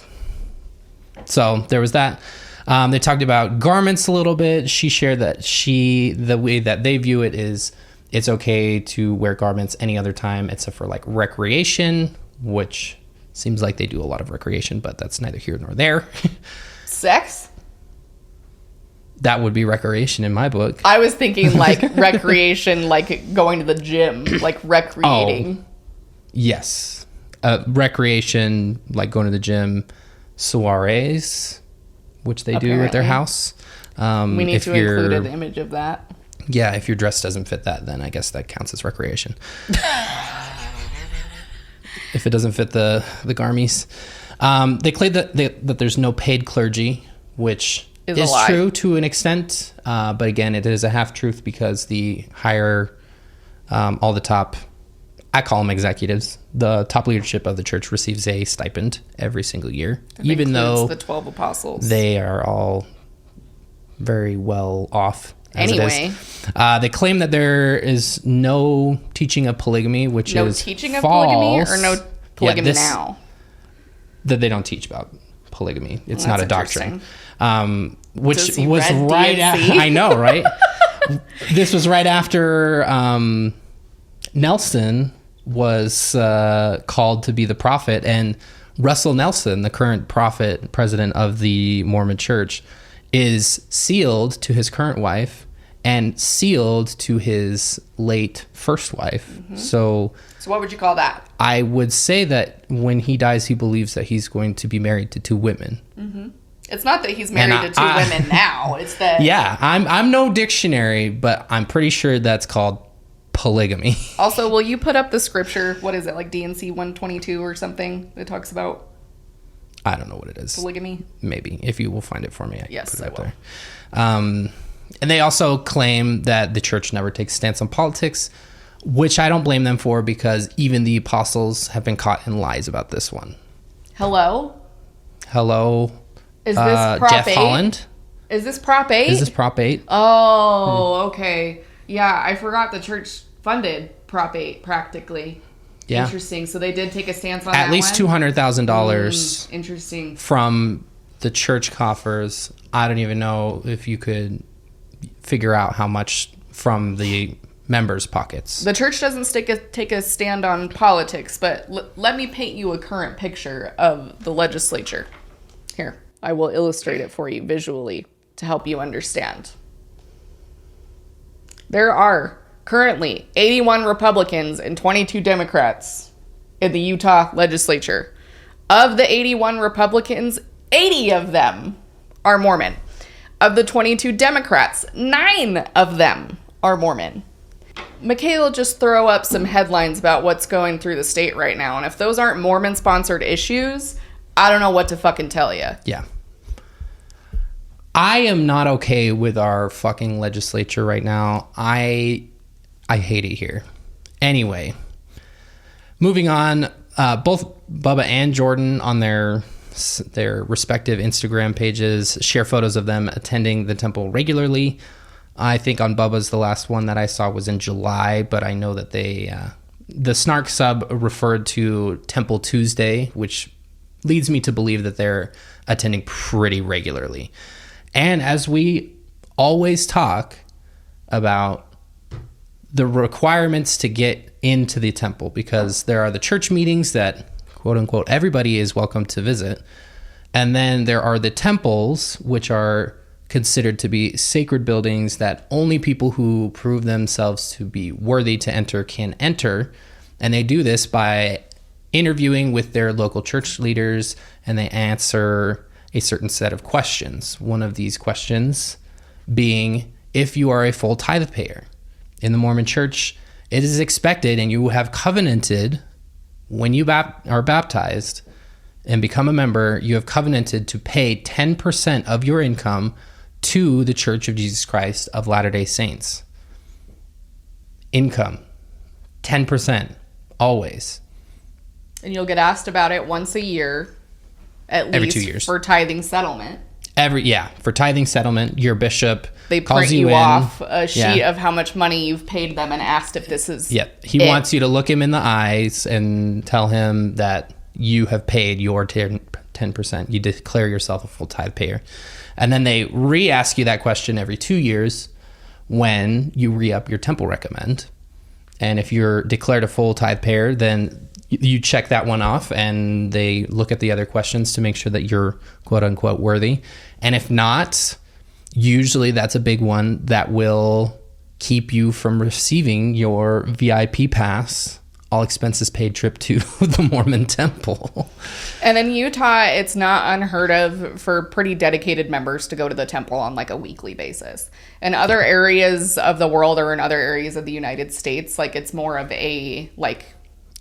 So there was that. They talked about garments a little bit. She shared that the way that they view it is it's okay to wear garments any other time except for like recreation, which seems like they do a lot of recreation, but that's neither here nor there. Sex? That would be recreation in my book. I was thinking like recreation, like going to the gym, like recreating. Oh, yes. Recreation, like going to the gym. Soirees, which they do at their house. We need to include an image of that. Yeah, if your dress doesn't fit that, then I guess that counts as recreation. If it doesn't fit the garmies. They claim that there's no paid clergy, which is true to an extent. But again, it is a half-truth because the higher, all the top, I call them executives, the top leadership of the church receives a stipend every single year, even though the 12 apostles, they are all very well off. Anyway, they claim that there is no teaching of polygamy, which is teaching of false. polygamy or no polygamy now. That they don't teach about polygamy. It's Well, not a that's doctrine. Does Which he was read right DNC? I know, right? This was right after Nelson was called to be the prophet, and Russell Nelson, the current president of the Mormon Church, is sealed to his current wife and sealed to his late first wife. So So what would you call that? I would say that when he dies, he believes that he's going to be married to 2 women. It's not that he's married to 2 women now. It's that... Yeah, I'm no dictionary, but I'm pretty sure that's called polygamy. Also, will you put up the scripture? What is it, like DNC 122 or something that talks about I don't know what it is. polygamy? Maybe. If you will find it for me, I can Yes, put it I up will. there. And they also claim that the church never takes a stance on politics, which I don't blame them for, because even the apostles have been caught in lies about this one. Hello? Hello, Is this Prop Jeff 8? Holland. Is this Prop 8? Is this Prop 8? Oh, okay. Yeah, I forgot the church funded Prop 8 practically. Yeah. Interesting. So they did take a stance on that At least one? $200,000 Interesting. from the church coffers. I don't even know if you could figure out how much from the members' pockets. The church doesn't take a stand on politics, but let me paint you a current picture of the legislature. Here, I will illustrate it for you visually to help you understand. There are currently 81 Republicans and 22 Democrats in the Utah legislature. Of the 81 Republicans, 80 of them are Mormon. Of the 22 Democrats, 9 of them are Mormon. McKay will just throw up some headlines about what's going through the state right now. And if those aren't Mormon-sponsored issues, I don't know what to fucking tell you. Yeah. I am not okay with our fucking legislature right now. I hate it here. Anyway, moving on, both Bubba and Jordan on their respective Instagram pages share photos of them attending the temple regularly. I think on Bubba's, the last one that I saw was in July, but I know that the Snark sub referred to Temple Tuesday, which leads me to believe that they're attending pretty regularly. And as we always talk about the requirements to get into the temple, because there are the church meetings that, quote unquote, everybody is welcome to visit. And then there are the temples, which are considered to be sacred buildings that only people who prove themselves to be worthy to enter can enter. And they do this by interviewing with their local church leaders, and they answer a certain set of questions. One of these questions being if you are a full tithe payer. In the Mormon Church, it is expected, and you have covenanted when you are baptized and become a member, you have covenanted to pay 10% of your income to the Church of Jesus Christ of Latter-day Saints. Income, 10%, always. And you'll get asked about it once a year, at least Every 2 years. for tithing settlement. For tithing settlement, your bishop They calls print you you in. off a sheet Yeah. of how much money you've paid them and asked if this is He wants you to look him in the eyes and tell him that you have paid your 10%. You declare yourself a full tithe payer. And then they re-ask you that question every 2 years when you re-up your temple recommend. And if you're declared a full tithe payer, then you check that one off, and they look at the other questions to make sure that you're quote unquote worthy. And if not, usually that's a big one that will keep you from receiving your VIP pass, all expenses paid trip to the Mormon temple. And in Utah, it's not unheard of for pretty dedicated members to go to the temple on like a weekly basis. In other areas of the world or in other areas of the United States, like it's more of a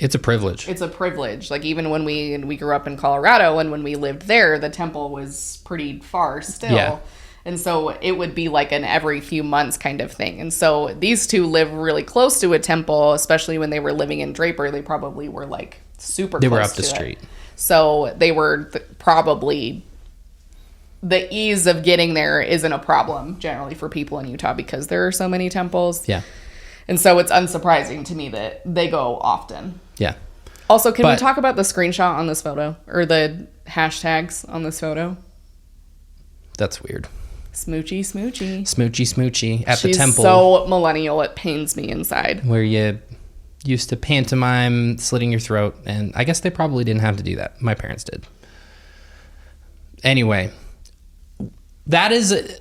It's a privilege. It's a privilege. Like even when we grew up in Colorado and when we lived there, the temple was pretty far still. Yeah. And so it would be like an every few months kind of thing. And so these two live really close to a temple, especially when they were living in Draper. They probably were like super close to it. They were up the street. So they were probably... The ease of getting there isn't a problem generally for people in Utah because there are so many temples. Yeah. And so it's unsurprising to me that they go often. Yeah. Also, can we But- talk about the screenshot on this photo or the hashtags on this photo? That's weird. Smoochy, smoochy. Smoochy, smoochy at the She's temple so millennial, it pains me inside. where you used to pantomime slitting your throat. And I guess they probably didn't have to do that. My parents did. Anyway, that is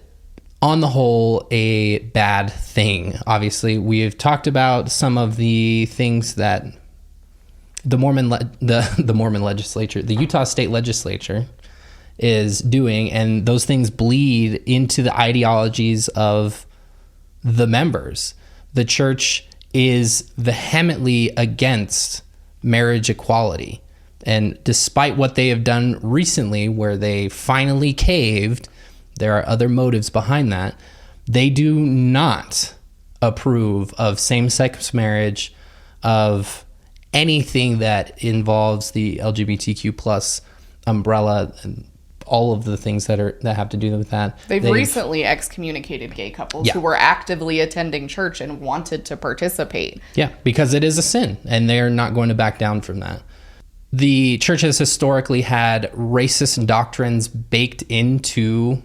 on the whole a bad thing. Obviously, we've talked about some of the things that the Mormon legislature, the Utah state legislature is doing, and those things bleed into the ideologies of the members. The church is vehemently against marriage equality. And despite what they have done recently, where they finally caved, there are other motives behind that. They do not approve of same-sex marriage, of anything that involves the LGBTQ plus umbrella, and all of the things that have to do with that. They've recently excommunicated gay couples who were actively attending church and wanted to participate. Yeah, because it is a sin, and they're not going to back down from that. The church has historically had racist doctrines baked into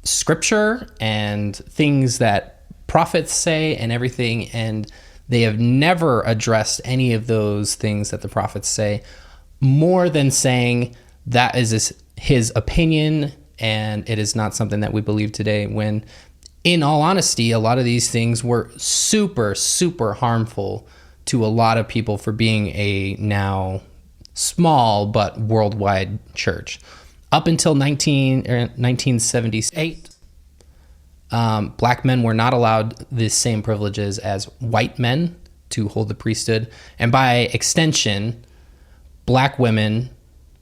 scripture and things that prophets say and everything, and they have never addressed any of those things that the prophets say, more than saying that is his opinion and it is not something that we believe today, when in all honesty, a lot of these things were super, super harmful to a lot of people for being a now small but worldwide church. Up until 1978, black men were not allowed the same privileges as white men to hold the priesthood. And by extension, black women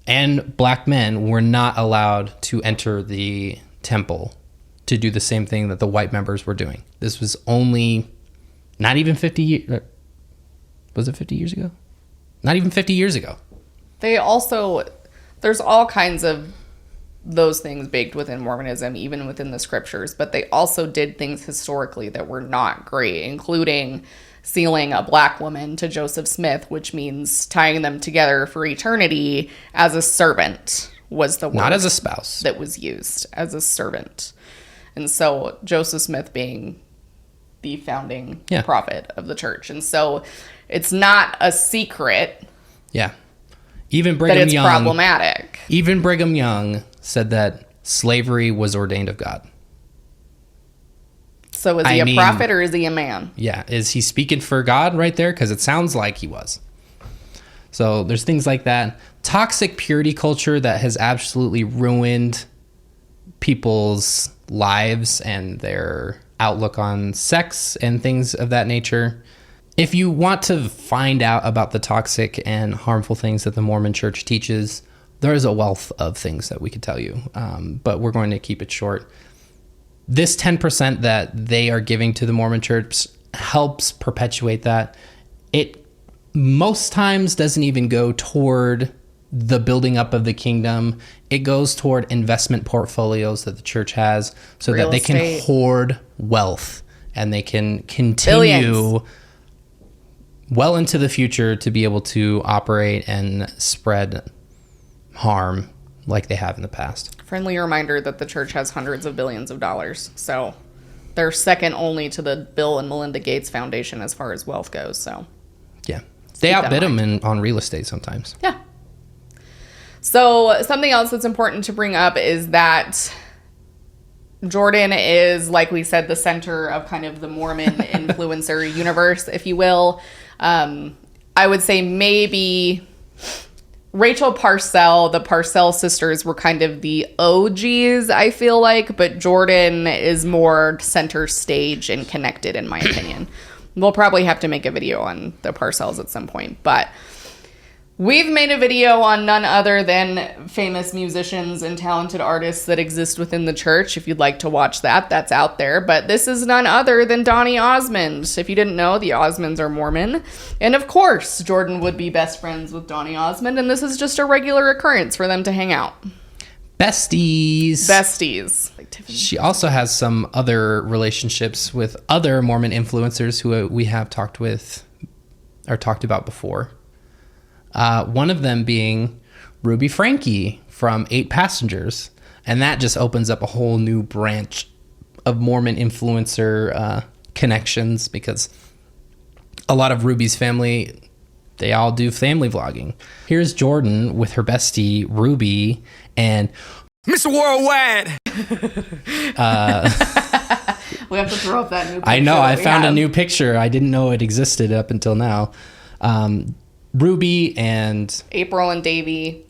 and black men were not allowed to enter the temple to do the same thing that the white members were doing. This was only not even 50 years. Was it 50 years ago? Not even 50 years ago. They also, there's all kinds of those things baked within Mormonism, even within the scriptures, but they also did things historically that were not great, including sealing a black woman to Joseph Smith, which means tying them together for eternity as a servant was the word. Not as a spouse. That was used as a servant. And so Joseph Smith being the founding prophet of the church. And so it's not a secret Even Brigham that it's Young, problematic. Even Brigham Young said that slavery was ordained of God. So is he a prophet or is he a man? Yeah. Is he speaking for God right there? Because it sounds like he was. So there's things like that. Toxic purity culture that has absolutely ruined people's lives and their outlook on sex and things of that nature. If you want to find out about the toxic and harmful things that the Mormon church teaches, there is a wealth of things that we could tell you, but we're going to keep it short. This 10% that they are giving to the Mormon church helps perpetuate that. It most times doesn't even go toward the building up of the kingdom. It goes toward investment portfolios that the church has so Real that they estate. can hoard wealth and they can continue Billions. well into the future to be able to operate and spread harm like they have in the past. Friendly reminder that the church has hundreds of billions of dollars. So they're second only to the Bill and Melinda Gates Foundation as far as wealth goes. So Yeah. They keep that outbid in them on real estate sometimes. yeah. So something else that's important to bring up is that Jordan is, like we said, the center of kind of the Mormon influencer universe, if you will. I would say maybe Rachel Parcell, the Parcell sisters were kind of the OGs, I feel like, but Jordan is more center stage and connected, in my opinion. We'll probably have to make a video on the Parcells at some point, but we've made a video on none other than famous musicians and talented artists that exist within the church. If you'd like to watch that, that's out there. But this is none other than Donny Osmond. If you didn't know, the Osmonds are Mormon. And of course, Jordan would be best friends with Donny Osmond, and this is just a regular occurrence for them to hang out. Besties. Besties. Like Tiffany. She also has some other relationships with other Mormon influencers who we have talked with or talked about before. One of them being Ruby Frankie from 8 Passengers. And that just opens up a whole new branch of Mormon influencer connections, because a lot of Ruby's family, they all do family vlogging. Here's Jordan with her bestie, Ruby, and Mr. Worldwide. We have to throw up that new picture. I know, I found a new picture. I didn't know it existed up until now. Ruby and April and Davy.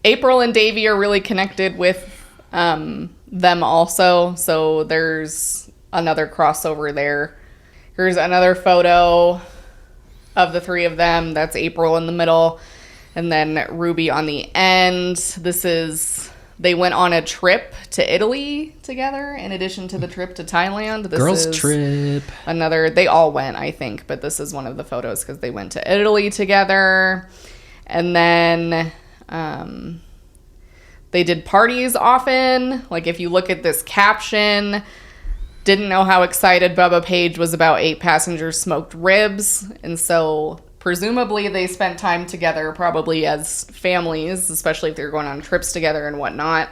April and Davy are really connected with them also. So there's another crossover there. Here's another photo of the three of them. That's April in the middle. And then Ruby on the end. They went on a trip to Italy together in addition to the trip to Thailand. This girls is trip. they all went, I think, but this is one of the photos because they went to Italy together. And then they did parties often. Like if you look at this caption, didn't know how excited Bubba Page was about 8 Passengers smoked ribs. And so presumably they spent time together probably as families, especially if they're going on trips together and whatnot.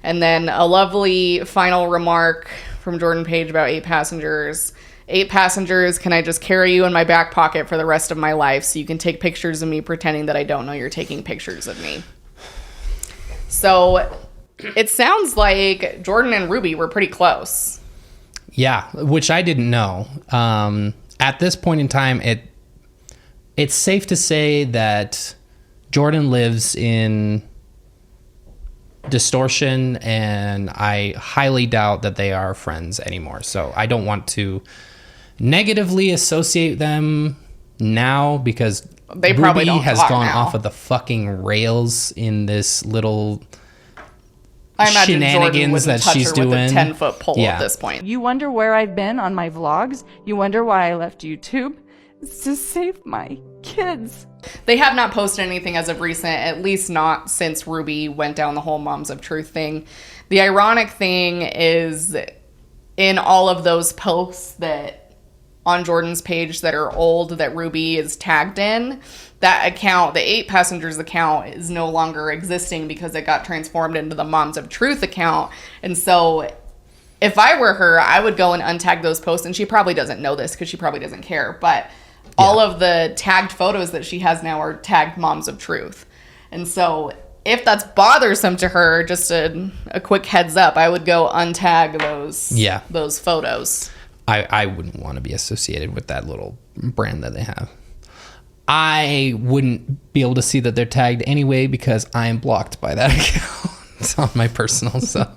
And then a lovely final remark from Jordan Page about 8 Passengers. 8 Passengers, can I just carry you in my back pocket for the rest of my life so you can take pictures of me pretending that I don't know you're taking pictures of me? So it sounds like Jordan and Ruby were pretty close. Yeah, which I didn't know. At this point in time, it's safe to say that Jordan lives in distortion, and I highly doubt that they are friends anymore. So I don't want to negatively associate them now, because They probably Ruby don't has talk gone now. off of the fucking rails in this little I imagine Jordan shenanigans wouldn't that touch she's her doing. with a 10-foot pole Yeah. at this point. You wonder where I've been on my vlogs? You wonder why I left YouTube? It's to save my kids. They have not posted anything as of recent, at least not since Ruby went down the whole Moms of Truth thing. The ironic thing is, in all of those posts that on Jordan's page that are old that Ruby is tagged in, that account, the 8 Passengers account, is no longer existing because it got transformed into the Moms of Truth account. And so if I were her, I would go and untag those posts. And she probably doesn't know this because she probably doesn't care. But all of the tagged photos that she has now are tagged Moms of Truth. And so if that's bothersome to her, just a quick heads up, I would go untag those photos. I wouldn't want to be associated with that little brand that they have. I wouldn't be able to see that they're tagged anyway because I am blocked by that account on my personal. So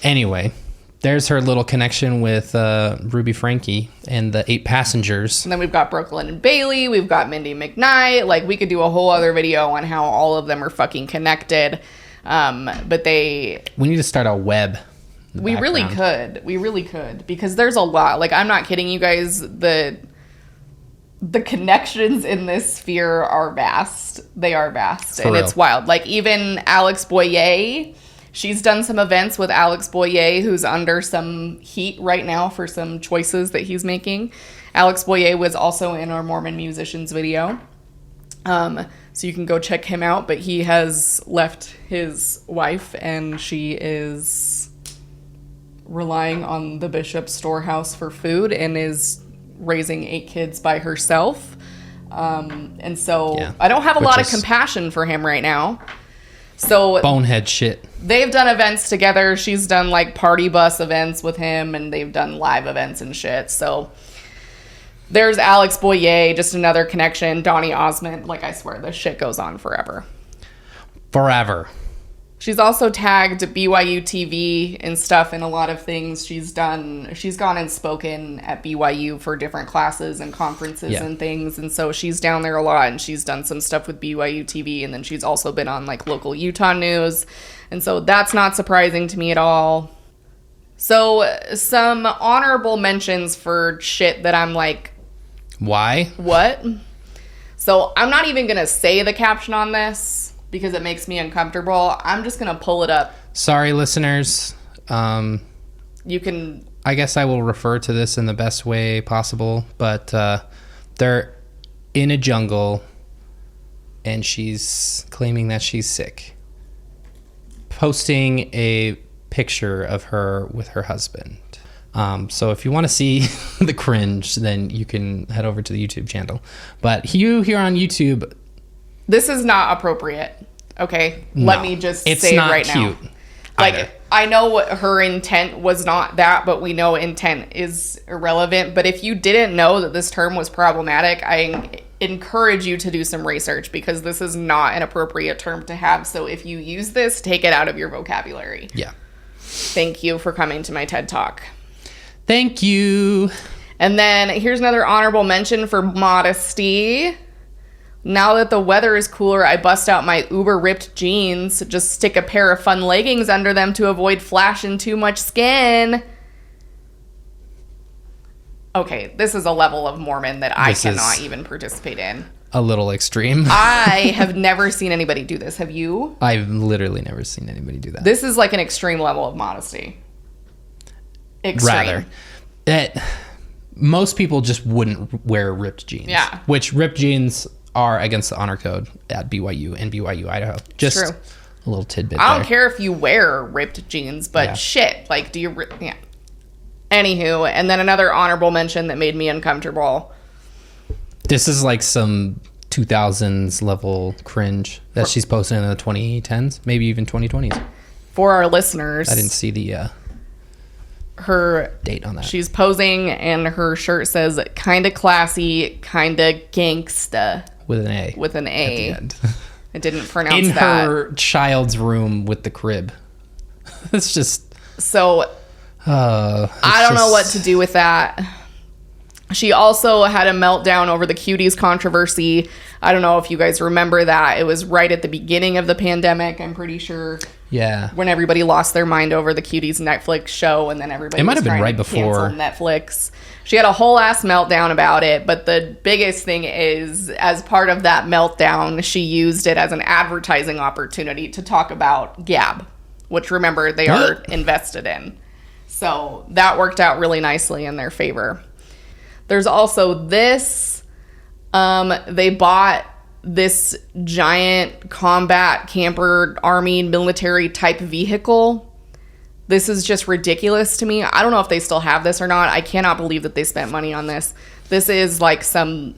anyway, there's her little connection with Ruby Frankie and the 8 Passengers. And then we've got Brooklyn and Bailey. We've got Mindy McKnight. Like, we could do a whole other video on how all of them are fucking connected. But we need to start a web. We really could, because there's a lot. Like, I'm not kidding you guys. The connections in this sphere are vast. They are vast. And it's wild. Like, even Alex Boyer, she's done some events with Alex Boyer, who's under some heat right now for some choices that he's making. Alex Boyer was also in our Mormon Musicians video. So you can go check him out. But he has left his wife, and she is relying on the bishop's storehouse for food and is raising 8 kids by herself. And so I don't have a lot of compassion for him right now. So bonehead shit. They've done events together. She's done like party bus events with him, and they've done live events and shit. So there's Alex Boyer, just another connection. Donny Osmond. Like, I swear, this shit goes on forever. Forever. She's also tagged BYU TV and stuff in a lot of things she's done. She's gone and spoken at BYU for different classes and conferences and things. And so she's down there a lot, and she's done some stuff with BYU TV. And then she's also been on like local Utah news. And so that's not surprising to me at all. So some honorable mentions for shit that I'm like, why? What? So I'm not even going to say the caption on this, because it makes me uncomfortable. I'm just going to pull it up. Sorry, listeners. You can... I guess I will refer to this in the best way possible, but they're in a jungle and she's claiming that she's sick. Posting a picture of her with her husband. So if you want to see the cringe, then you can head over to the YouTube channel. But you here on YouTube... This is not appropriate, okay? Let me just say right now. It's not cute like, I know what her intent was not that, but we know intent is irrelevant. But if you didn't know that this term was problematic, I encourage you to do some research, because this is not an appropriate term to have. So if you use this, take it out of your vocabulary. Yeah. Thank you for coming to my TED Talk. Thank you. And then here's another honorable mention for modesty. Now that the weather is cooler, I bust out my uber ripped jeans, just stick a pair of fun leggings under them to avoid flashing too much skin. Okay, this is a level of Mormon that I cannot even participate in. A little extreme. I have never seen anybody do this. Have you? I've literally never seen anybody do that. This is like an extreme level of modesty. Extreme. Rather. That most people just wouldn't wear ripped jeans. Yeah. Which ripped jeans are against the honor code at BYU and BYU, Idaho. Just True. a little tidbit I don't there. care if you wear ripped jeans, but shit, like, do you... Yeah. Anywho, and then another honorable mention that made me uncomfortable. This is like some 2000s level cringe that she's posting in the 2010s, maybe even 2020s. For our listeners... I didn't see the her date on that. She's posing, and her shirt says, kinda classy, kinda gangsta. With an A. With an A. At the end. I didn't pronounce in that. her child's room with the crib. It's just... So... I don't know what to do with that. She also had a meltdown over the cuties controversy. I don't know if you guys remember that. It was right at the beginning of the pandemic, I'm pretty sure. Yeah. When everybody lost their mind over the cuties Netflix show, and then everybody it might was have been trying right to before cancel Netflix. She had a whole ass meltdown about it, but the biggest thing is, as part of that meltdown, she used it as an advertising opportunity to talk about Gab, which, remember, they are invested in. So that worked out really nicely in their favor. There's also this. They bought this giant combat camper army military type vehicle. This is just ridiculous to me. I don't know if they still have this or not. I cannot believe that they spent money on this. This is like some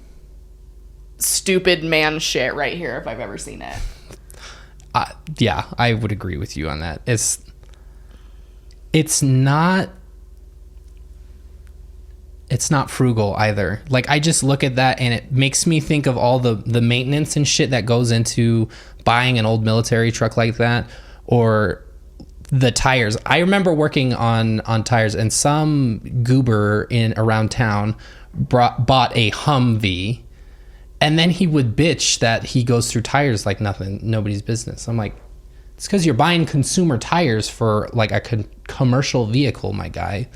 stupid man shit right here, if I've ever seen it. Yeah, I would agree with you on that. It's not frugal either. Like, I just look at that and it makes me think of all the maintenance and shit that goes into buying an old military truck like that, or the tires. I remember working on tires, and some goober around town bought a Humvee, and then he would bitch that he goes through tires like nobody's business. I'm like, it's because you're buying consumer tires for like a commercial vehicle, my guy.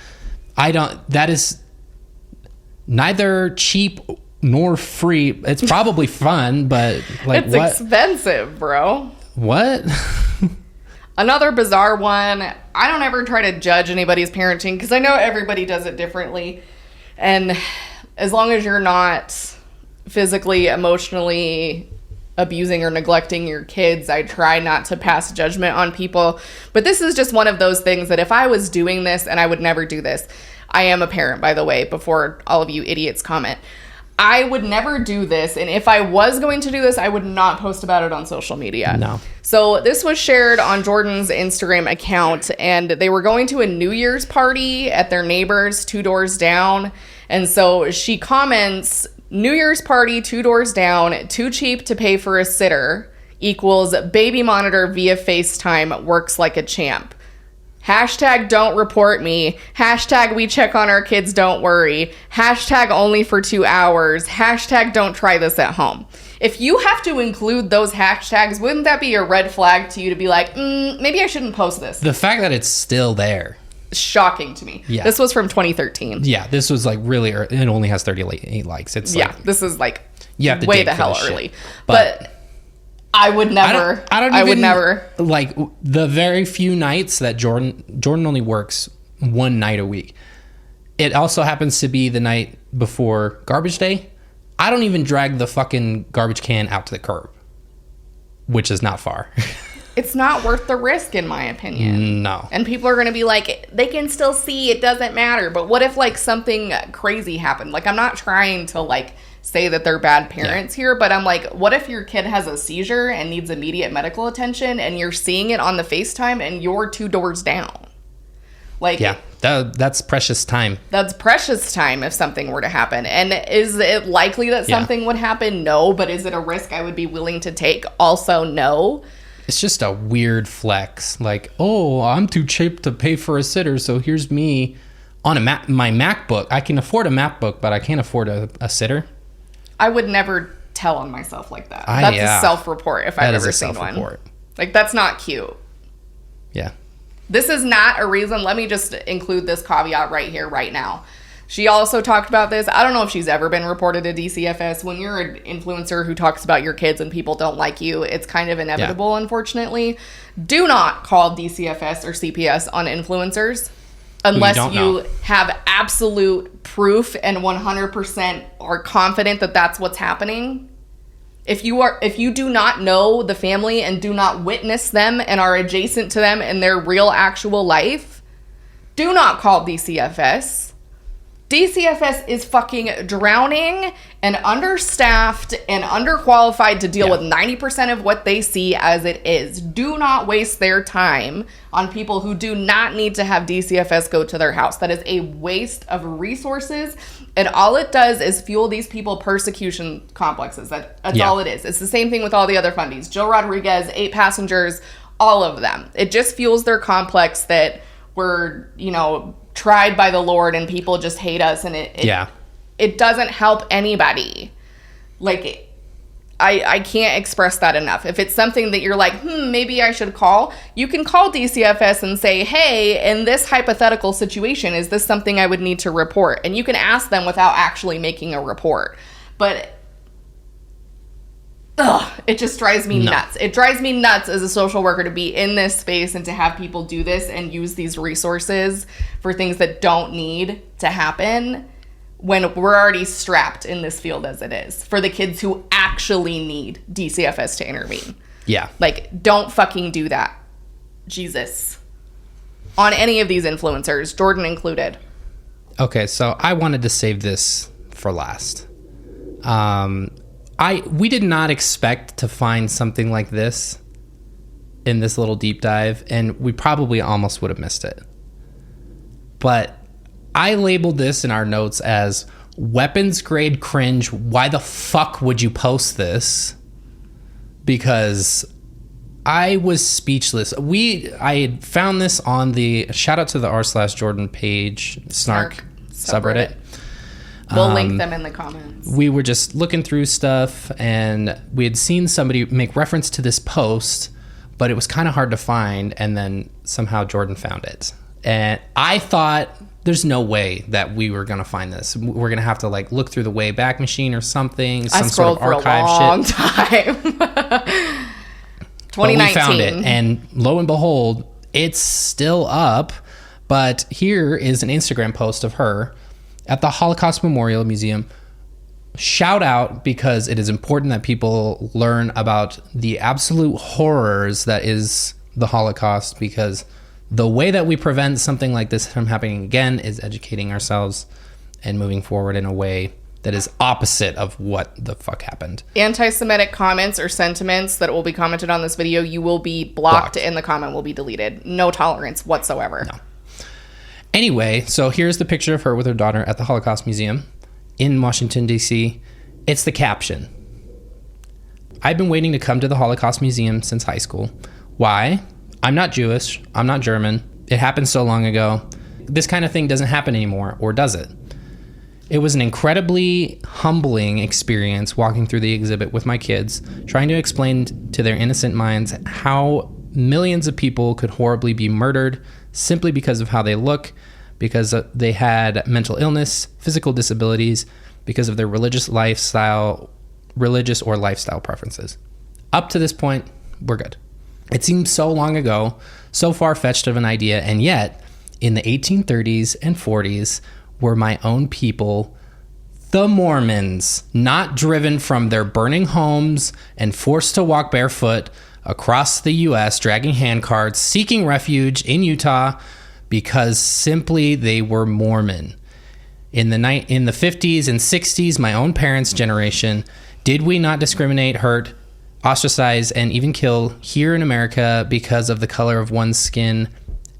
That is neither cheap nor free. It's probably fun, but like, it's expensive, bro. What? Another bizarre one. I don't ever try to judge anybody's parenting, because I know everybody does it differently. And as long as you're not physically, emotionally abusing or neglecting your kids, I try not to pass judgment on people. But this is just one of those things that if I was doing this, and I would never do this. I am a parent, by the way, before all of you idiots comment. I would never do this, and if I was going to do this, I would not post about it on social media. No. So this was shared on Jordan's Instagram account, and they were going to a New Year's party at their neighbor's 2 doors down. And so she comments, New Year's party 2 doors down, too cheap to pay for a sitter, equals baby monitor via FaceTime, works like a champ. Hashtag don't report me. Hashtag we check on our kids, don't worry. Hashtag only for 2 hours. Hashtag don't try this at home. If you have to include those hashtags, wouldn't that be a red flag to you to be like, maybe I shouldn't post this? The fact that it's still there. Shocking to me. Yeah. This was from 2013. Yeah, this was like really early. It only has 38 likes. It's yeah, like, this is like you have to way dig the for hell this early. shit. But I would never. I would never. Like, the very few nights that Jordan only works one night a week. It also happens to be the night before garbage day. I don't even drag the fucking garbage can out to the curb. which is not far. It's not worth the risk, in my opinion. No. And people are going to be like, they can still see, it doesn't matter. But what if, like, something crazy happened? Like, I'm not trying to, like, say that they're bad parents here, but I'm like, what if your kid has a seizure and needs immediate medical attention and you're seeing it on the FaceTime and you're 2 doors down? Like, yeah, that's precious time. That's precious time if something were to happen. And is it likely that something would happen? No. But is it a risk I would be willing to take? Also, no. It's just a weird flex. Like, oh, I'm too cheap to pay for a sitter, so here's me on my MacBook. I can afford a MacBook, but I can't afford a sitter. I would never tell on myself like that. That's a self-report if I've ever seen one. Like, that's not cute. Yeah. This is not a reason. Let me just include this caveat right here, right now. She also talked about this. I don't know if she's ever been reported to DCFS. When you're an influencer who talks about your kids and people don't like you, it's kind of inevitable, unfortunately. Do not call DCFS or CPS on influencers unless you have absolute proof and 100% are confident that that's what's happening. If you do not know the family and do not witness them and are adjacent to them in their real actual life, do not call DCFS. DCFS is fucking drowning and understaffed and underqualified to deal with 90% of what they see as it is. Do not waste their time on people who do not need to have DCFS go to their house. That is a waste of resources, and all it does is fuel these people persecution complexes. That's all it is. It's the same thing with all the other fundies. Jill Rodriguez, 8 Passengers, all of them. It just fuels their complex that we're, tried by the Lord and people just hate us, and it doesn't help anybody. Like, I can't express that enough. If it's something that you're like, maybe I should call, you can call DCFS and say, hey, in this hypothetical situation, is this something I would need to report? And you can ask them without actually making a report. But it just drives me nuts. It drives me nuts as a social worker to be in this space and to have people do this and use these resources for things that don't need to happen when we're already strapped in this field as it is for the kids who actually need DCFS to intervene. Yeah. Like, don't fucking do that. Jesus. On any of these influencers, Jordan included. Okay, so I wanted to save this for last. We did not expect to find something like this in this little deep dive, and we probably almost would have missed it. But I labeled this in our notes as weapons grade cringe. Why the fuck would you post this? Because I was speechless. I had found this on the shout out to the r/Jordan page snark subreddit. We'll link them in the comments. We were just looking through stuff, and we had seen somebody make reference to this post, but it was kind of hard to find, and then somehow Jordan found it. And I thought, there's no way that we were going to find this. We're going to have to look through the Wayback Machine or something, some sort of archive shit. I scrolled for a long time. 2019. But we found it, and lo and behold, it's still up. But here is an Instagram post of her at the Holocaust Memorial Museum. Shout out, because it is important that people learn about the absolute horrors that is the Holocaust, because the way that we prevent something like this from happening again is educating ourselves and moving forward in a way that is opposite of what the fuck happened. Anti-Semitic comments or sentiments that will be commented on this video, you will be blocked and the comment will be deleted. No tolerance whatsoever. No. Anyway, so here's the picture of her with her daughter at the Holocaust Museum in Washington, D.C. It's the caption. I've been waiting to come to the Holocaust Museum since high school. Why? I'm not Jewish. I'm not German. It happened so long ago. This kind of thing doesn't happen anymore, or does it? It was an incredibly humbling experience walking through the exhibit with my kids, trying to explain to their innocent minds how millions of people could horribly be murdered simply because of how they look, because they had mental illness, physical disabilities, because of their religious or lifestyle preferences. Up to this point, we're good. It seems so long ago, so far-fetched of an idea, and yet, in the 1830s and 40s, were my own people the Mormons, not driven from their burning homes and forced to walk barefoot across the U.S., dragging handcarts, seeking refuge in Utah because simply they were Mormon. In the 50s and 60s, my own parents' generation, did we not discriminate, hurt, ostracize, and even kill here in America because of the color of one's skin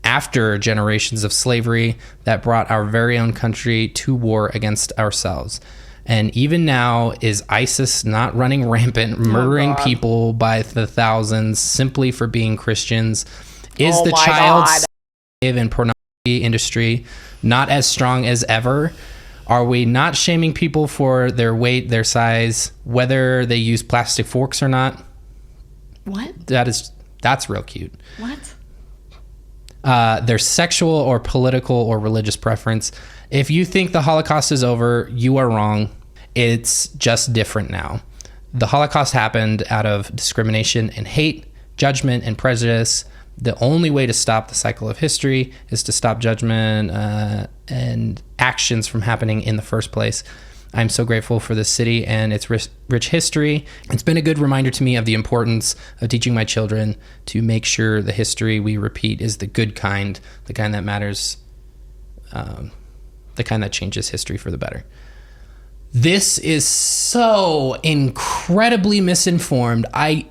after generations of slavery that brought our very own country to war against ourselves? And even now, is ISIS not running rampant, murdering people by the thousands simply for being Christians? Is the child slave and pornography industry not as strong as ever? Are we not shaming people for their weight, their size, whether they use plastic forks or not? What? That's real cute. What? Their sexual or political or religious preference. If you think the Holocaust is over, you are wrong. It's just different now. The Holocaust happened out of discrimination and hate, judgment and prejudice. The only way to stop the cycle of history is to stop judgment and actions from happening in the first place. I'm so grateful for this city and its rich history. It's been a good reminder to me of the importance of teaching my children to make sure the history we repeat is the good kind, the kind that matters, the kind that changes history for the better. This is so incredibly misinformed. I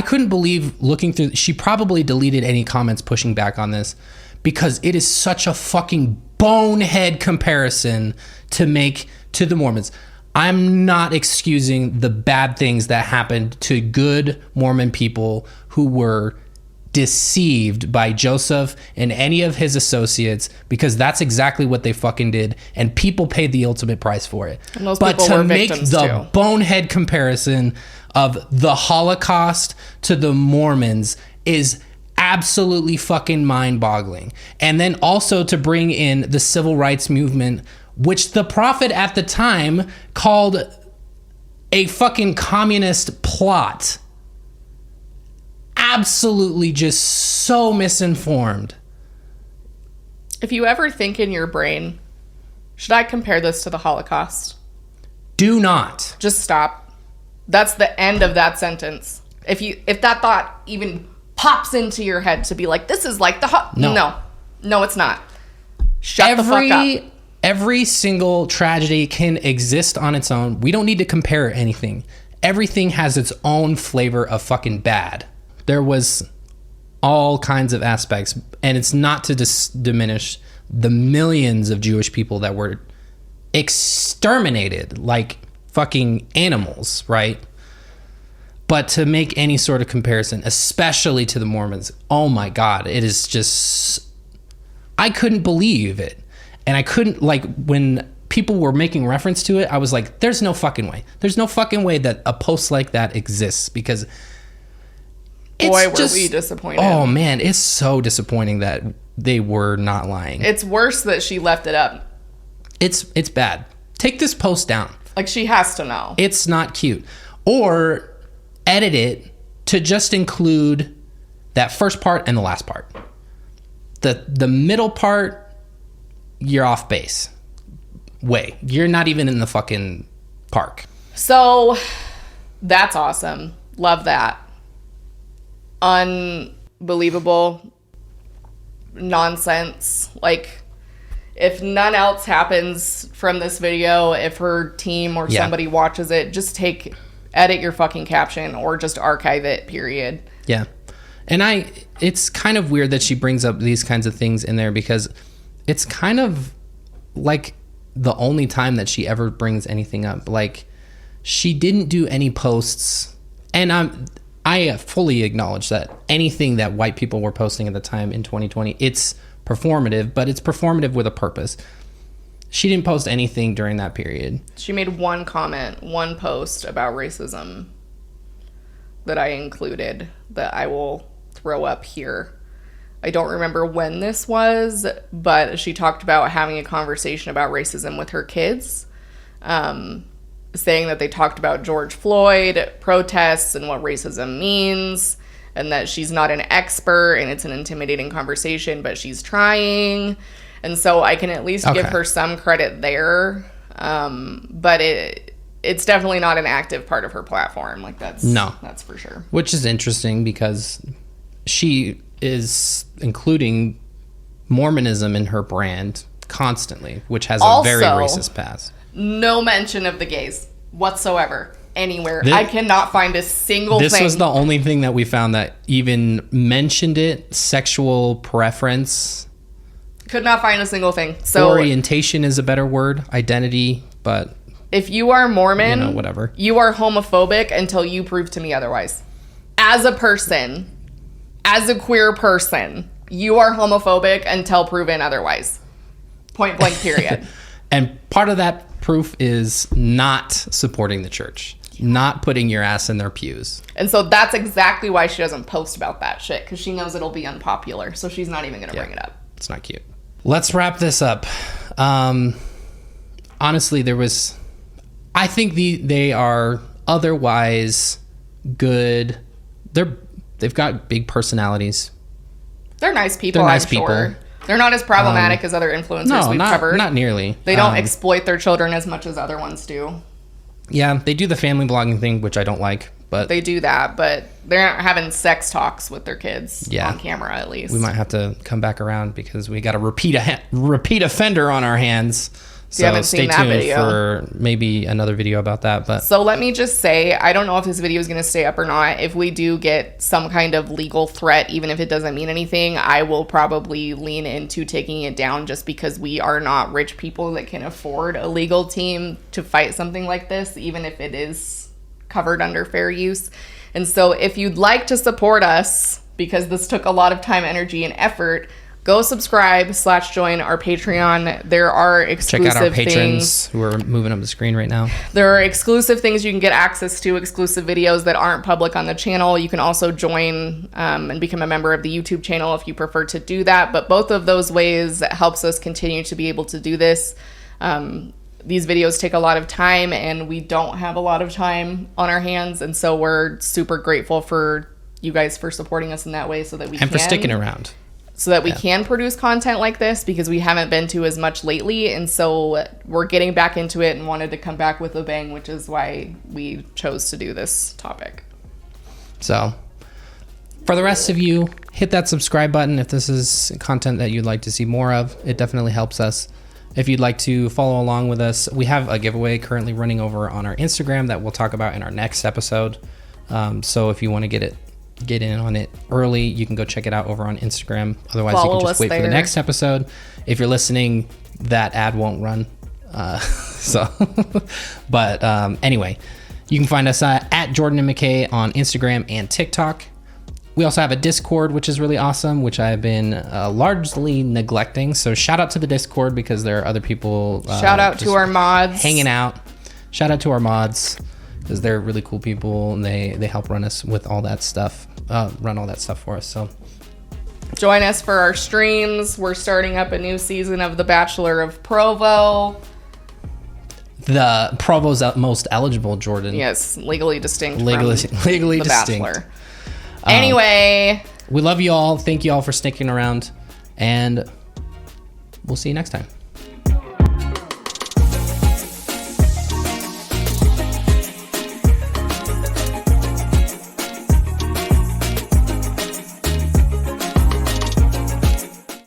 couldn't believe looking through. She probably deleted any comments pushing back on this because it is such a fucking bonehead comparison to make to the Mormons. I'm not excusing the bad things that happened to good Mormon people who were deceived by Joseph and any of his associates, because that's exactly what they fucking did, and people paid the ultimate price for it. But to make the bonehead comparison of the Holocaust to the Mormons is absolutely fucking mind-boggling. And then also to bring in the civil rights movement, which the prophet at the time called a fucking communist plot. Absolutely just so misinformed. If you ever think in your brain, should I compare this to the Holocaust? Do not. Just stop. That's the end of that sentence. If that thought even pops into your head to be like, this is like the No, it's not. Shut the fuck up. Every single tragedy can exist on its own. We don't need to compare anything. Everything has its own flavor of fucking bad. There was all kinds of aspects, and it's not to diminish the millions of Jewish people that were exterminated like fucking animals, right? But to make any sort of comparison, especially to the Mormons, oh my God, it is just, I couldn't believe it. And I couldn't, like, when people were making reference to it, I was like, there's no fucking way. There's no fucking way that a post like that exists, because boy, were we disappointed. Oh man, it's so disappointing that they were not lying. It's worse that she left it up. It's bad. Take this post down. Like, she has to know. It's not cute. Or edit it to just include that first part and the last part. The middle part, you're off base. You're not even in the fucking park. So that's awesome. Love that. Unbelievable nonsense. Like, if none else happens from this video, if her team or somebody watches it, just edit your fucking caption or just archive it, period. Yeah. And it's kind of weird that she brings up these kinds of things in there, because it's kind of like the only time that she ever brings anything up. Like, she didn't do any posts, and I fully acknowledge that anything that white people were posting at the time in 2020, it's performative, but it's performative with a purpose. She didn't post anything during that period. She made one comment, one post about racism that I included that I will throw up here. I don't remember when this was, but she talked about having a conversation about racism with her kids, saying that they talked about George Floyd protests and what racism means, and that she's not an expert and it's an intimidating conversation, but she's trying. And so I can at least give her some credit there. But it's definitely not an active part of her platform. Like that's for sure. Which is interesting because she is including Mormonism in her brand constantly, which has a very racist past. No mention of the gays whatsoever anywhere. I cannot find a single thing. This was the only thing that we found that even mentioned it. Sexual preference. Could not find a single thing. So orientation is a better word. Identity, but if you are Mormon, whatever. You are homophobic until you prove to me otherwise. As a person, as a queer person, you are homophobic until proven otherwise. Point blank, period. And part of that proof is not supporting the church, not putting your ass in their pews. And so that's exactly why she doesn't post about that shit, because she knows it'll be unpopular. So she's not even going to bring it up. It's not cute. Let's wrap this up. Honestly, I think they are otherwise good. They've got big personalities. They're nice people. They're nice people. They're not as problematic as other influencers we've covered. Not nearly. They don't exploit their children as much as other ones do. Yeah, they do the family blogging thing, which I don't like. But they do that, but they're not having sex talks with their kids on camera, at least. We might have to come back around because we got a repeat offender on our hands. So stay tuned for maybe another video about that. But so let me just say, I don't know if this video is going to stay up or not. If we do get some kind of legal threat, even if it doesn't mean anything, I will probably lean into taking it down, just because we are not rich people that can afford a legal team to fight something like this, even if it is covered under fair use. And so if you'd like to support us, because this took a lot of time, energy, and effort, go subscribe/join our Patreon. There are exclusive things. Check out our patrons things. Who are moving up the screen right now. There are exclusive things you can get access to, exclusive videos that aren't public on the channel. You can also join and become a member of the YouTube channel if you prefer to do that. But both of those ways helps us continue to be able to do this. These videos take a lot of time, and we don't have a lot of time on our hands. And so we're super grateful for you guys for supporting us in that way, so that we can. And for sticking around. So that we can produce content like this, because we haven't been to as much lately. And so we're getting back into it and wanted to come back with a bang, which is why we chose to do this topic. So for the rest of you, hit that subscribe button if this is content that you'd like to see more of. It definitely helps us. If you'd like to follow along with us, we have a giveaway currently running over on our Instagram that we'll talk about in our next episode. So if you want to get in on it early, you can go check it out over on Instagram. Otherwise, you can just wait for the next episode. If you're listening, that ad won't run. But anyway, you can find us at Jordan and McKay on Instagram and TikTok. We also have a Discord, which is really awesome, which I've been largely neglecting. So shout out to the Discord, because there are other people. Shout out to our mods. Hanging out. Shout out to our mods, because they're really cool people, and they help run us with all that stuff, run all that stuff for us. So join us for our streams. We're starting up a new season of The Bachelor of Provo. The Provo's most eligible, Jordan. Yes, legally distinct. Legally The distinct. Bachelor. Anyway, we love you all. Thank you all for sticking around, and we'll see you next time.